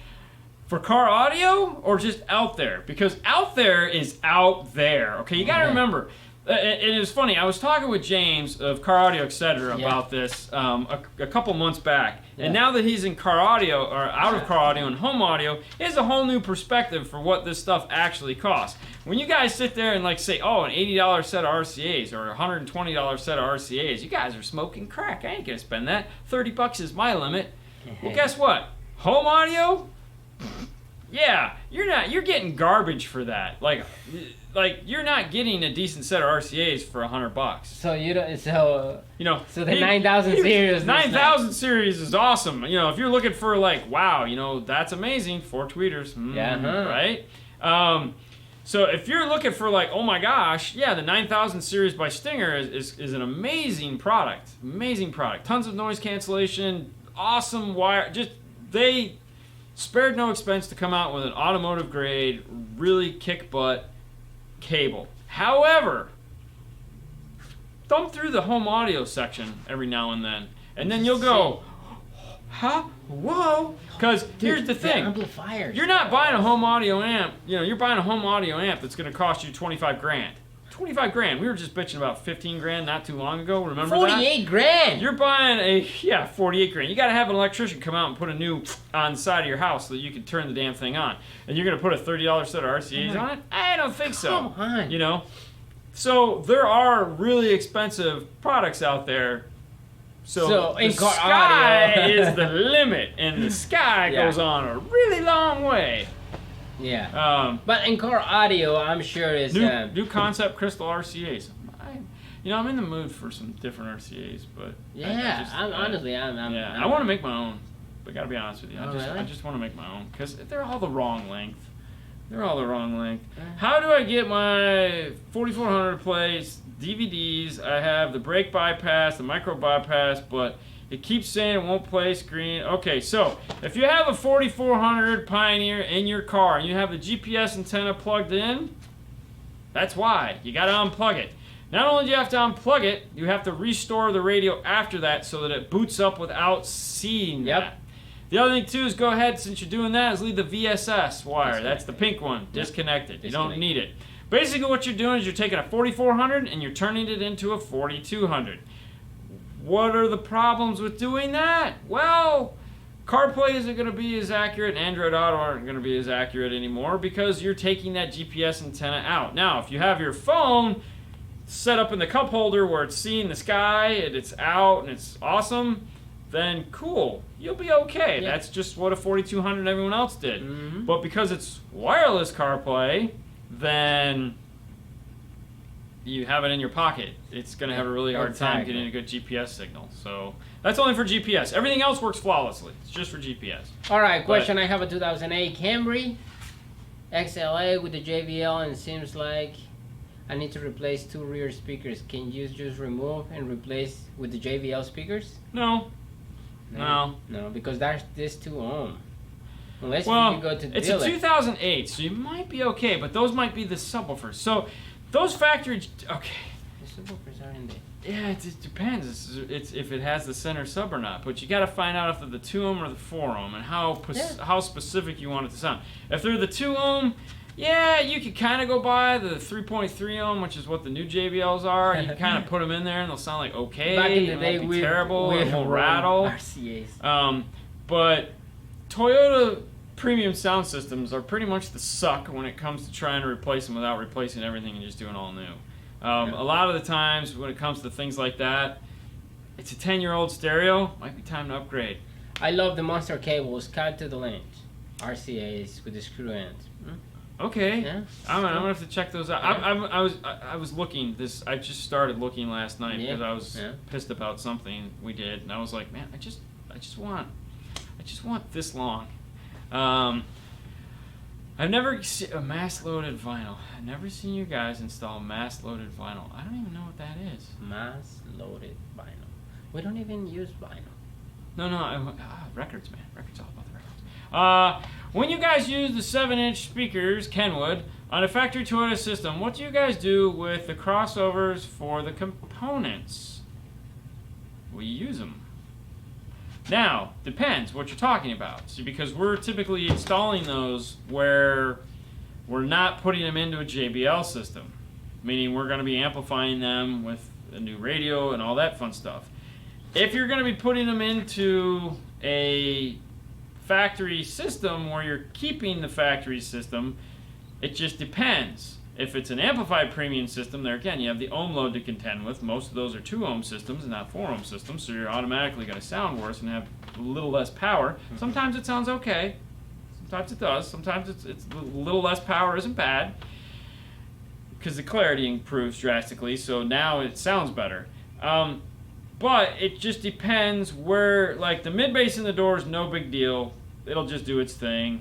For car audio or just out there? Because out there is out there. Okay, you gotta remember, And it was funny. I was talking with James of Car Audio, etc. Yeah. about this a couple months back, Yeah. and now that he's in car audio or out of car audio and home audio, he has a whole new perspective for what this stuff actually costs. When you guys sit there and like say, "Oh, an $80 set of RCA's or a $120 set of RCA's," you guys are smoking crack. I ain't gonna spend that. $30 is my limit. Well, guess what? Home audio. Yeah, you're not. You're getting garbage for that. Like you're not getting a decent set of RCA's for $100. So you don't. So You know. So the 9000 series. 9000 series is awesome. You know, if you're looking for like, wow, you know, that's amazing. 4 tweeters. Yeah, huh. Right. So if you're looking for like, oh my gosh, yeah, the 9000 series by Stinger is an amazing product. Amazing product. Tons of noise cancellation. Awesome wire. Just they spared no expense to come out with an automotive grade, really kick butt cable. However, thumb through the home audio section every now and then you'll go, huh? Whoa! Because here's the thing: amplifiers. you're not buying a home audio amp. You know, you're buying a home audio amp that's going to cost you 25 grand. 25 grand. We were just bitching about 15 grand not too long ago. Remember 48 grand. You're buying 48 grand. You got to have an electrician come out and put a new on the side of your house so that you can turn the damn thing on. And you're going to put a $30 set of RCA's on it? I don't think so. Come on. You know? So there are really expensive products out there. So the in-car sky audio. is the limit, and the sky Yeah. goes on a really long way. Yeah. But in car audio, I'm sure is New concept crystal RCA's. I'm in the mood for some different RCA's, but yeah. I want to make my own. But gotta be honest with you, Oh, really? I just want to make my own because they're all the wrong length. They're all the wrong length. How do I get my 4400 plates, DVDs? I have the brake bypass, the micro bypass, but it keeps saying it won't play screen. Okay, so if you have a 4400 Pioneer in your car and you have the GPS antenna plugged in, that's why. You got to unplug it. Not only do you have to unplug it, you have to restore the radio after that so that it boots up without seeing that. The other thing too is go ahead, since you're doing that, is leave the VSS wire. That's the pink one. Disconnected. You don't need it. Basically what you're doing is you're taking a 4400 and you're turning it into a 4200. What are the problems with doing that? Well, CarPlay isn't going to be as accurate, and Android Auto aren't going to be as accurate anymore because you're taking that GPS antenna out. Now, if you have your phone set up in the cup holder where it's seeing the sky and it's out and it's awesome, then cool, you'll be okay. Yeah. That's just what a 4200 and everyone else did. Mm-hmm. But because it's wireless CarPlay, then you have it in your pocket. It's going to have a really hard time getting a good GPS signal. So that's only for GPS. Everything else works flawlessly. It's just for GPS. All right, question. I have a 2008 Camry XLA with the JBL, and it seems like I need to replace 2 rear speakers. Can you just remove and replace with the JBL speakers? No, because this 2 ohm. Unless well, you go to the it's dealer. a 2008, so you might be okay, but those might be the subwoofers. So those factory, okay. The subwoofers are in there. Yeah, it depends. It's if it has the center sub or not. But you got to find out if they're the 2 ohm or the 4 ohm and how specific you want it to sound. If they're the 2 ohm, yeah, you could kind of go by the 3.3 ohm, which is what the new JBLs are. You kind of put them in there and they'll sound like okay. Back in the it day, won't be terrible. It won't rattle. RCA's. But Toyota premium sound systems are pretty much the suck when it comes to trying to replace them without replacing everything and just doing all new. A lot of the times when it comes to things like that, it's a 10-year-old stereo. Might be time to upgrade. I love the monster cables cut to the length. RCA's with the screw ends. Okay. Yeah. I'm gonna have to check those out. I was looking this. I just started looking last night because I was pissed about something we did, and I was like, man, I just want this long. I've never seen a mass-loaded vinyl. I've never seen you guys install mass-loaded vinyl. I don't even know what that is. Mass-loaded vinyl. We don't even use vinyl. No, records, man. Records, all about the records. When you guys use the 7-inch speakers, Kenwood, on a factory Toyota system, what do you guys do with the crossovers for the components? We use them. Now, depends what you're talking about. See, because we're typically installing those where we're not putting them into a JBL system. meaning we're going to be amplifying them with a new radio and all that fun stuff. If you're going to be putting them into a factory system where you're keeping the factory system, it just depends. If it's an amplified premium system, there again, you have the ohm load to contend with. Most of those are 2 ohm systems and not 4 ohm systems, so you're automatically going to sound worse and have a little less power. Sometimes it sounds okay. Sometimes it does. Sometimes it's a little less power isn't bad because the clarity improves drastically, so now it sounds better. But it just depends where, like the mid-bass in the door is no big deal. It'll just do its thing.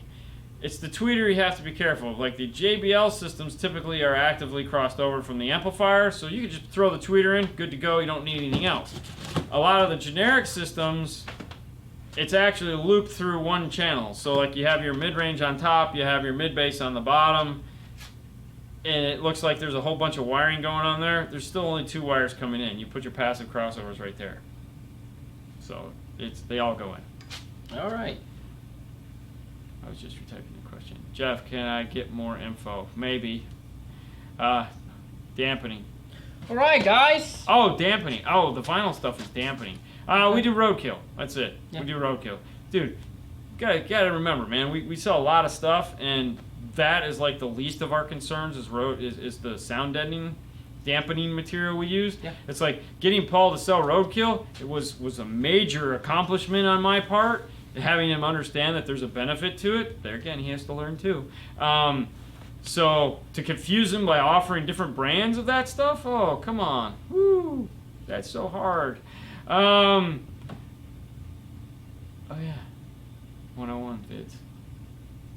It's the tweeter you have to be careful of. Like the JBL systems typically are actively crossed over from the amplifier, so you can just throw the tweeter in, good to go, you don't need anything else. A lot of the generic systems, it's actually looped through one channel. So like you have your mid-range on top, you have your mid-bass on the bottom, and it looks like there's a whole bunch of wiring going on there. There's still only 2 wires coming in. You put your passive crossovers right there. So they all go in. All right. I was just retyping the question. Jeff, can I get more info? Maybe. Dampening. All right, guys. Oh, dampening. Oh, the vinyl stuff is dampening. We do roadkill. That's it. Yeah. We do roadkill. Dude, gotta remember, man, we sell a lot of stuff, and that is like the least of our concerns is the sound dampening material we use. Yeah. It's like getting Paul to sell roadkill. It was a major accomplishment on my part. Having him understand that there's a benefit to it, there again, he has to learn too. So to confuse him by offering different brands of that stuff, oh, come on. Woo, that's so hard. Oh yeah, 101 vids.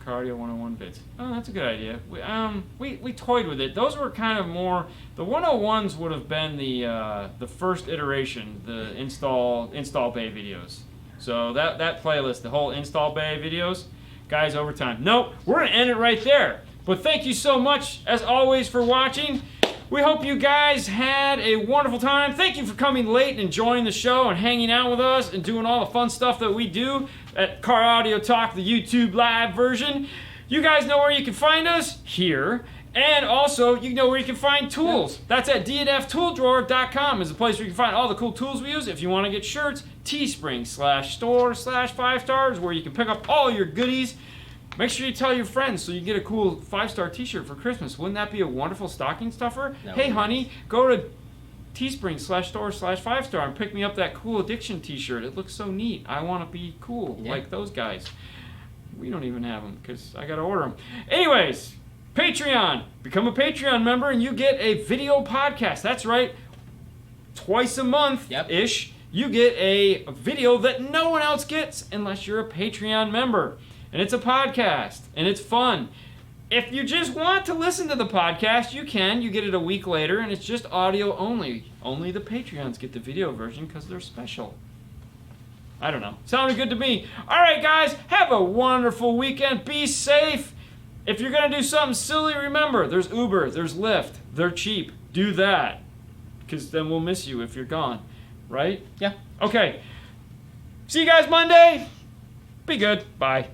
Cardio 101 vids. Oh, that's a good idea. We toyed with it. Those were kind of more, the 101s would have been the first iteration, the install bay videos. So that playlist, the whole install bay videos, guys, overtime. Nope, we're going to end it right there. But thank you so much, as always, for watching. We hope you guys had a wonderful time. Thank you for coming late and enjoying the show and hanging out with us and doing all the fun stuff that we do at Car Audio Talk, the YouTube live version. You guys know where you can find us, here. And also, you know where you can find tools. That's at dnftooldrower.com is the place where you can find all the cool tools we use. If you want to get shirts, teespring.com/store/5stars, where you can pick up all your goodies. Make sure you tell your friends so you get a cool 5-star t-shirt for Christmas. Wouldn't that be a wonderful stocking stuffer? Hey, honey, go to teespring.com/store/5star and pick me up that cool addiction t-shirt. It looks so neat. I want to be cool like those guys. We don't even have them because I got to order them. Anyways, Patreon. Become a Patreon member and you get a video podcast. That's right. Twice a month-ish, you get a video that no one else gets unless you're a Patreon member. And it's a podcast, and it's fun. If you just want to listen to the podcast, you can. You get it a week later, and it's just audio only. Only the Patreons get the video version because they're special. I don't know. Sounded good to me. All right, guys, have a wonderful weekend. Be safe. If you're going to do something silly, remember, there's Uber, there's Lyft. They're cheap. Do that, because then we'll miss you if you're gone. Right? Yeah. Okay. See you guys Monday. Be good. Bye.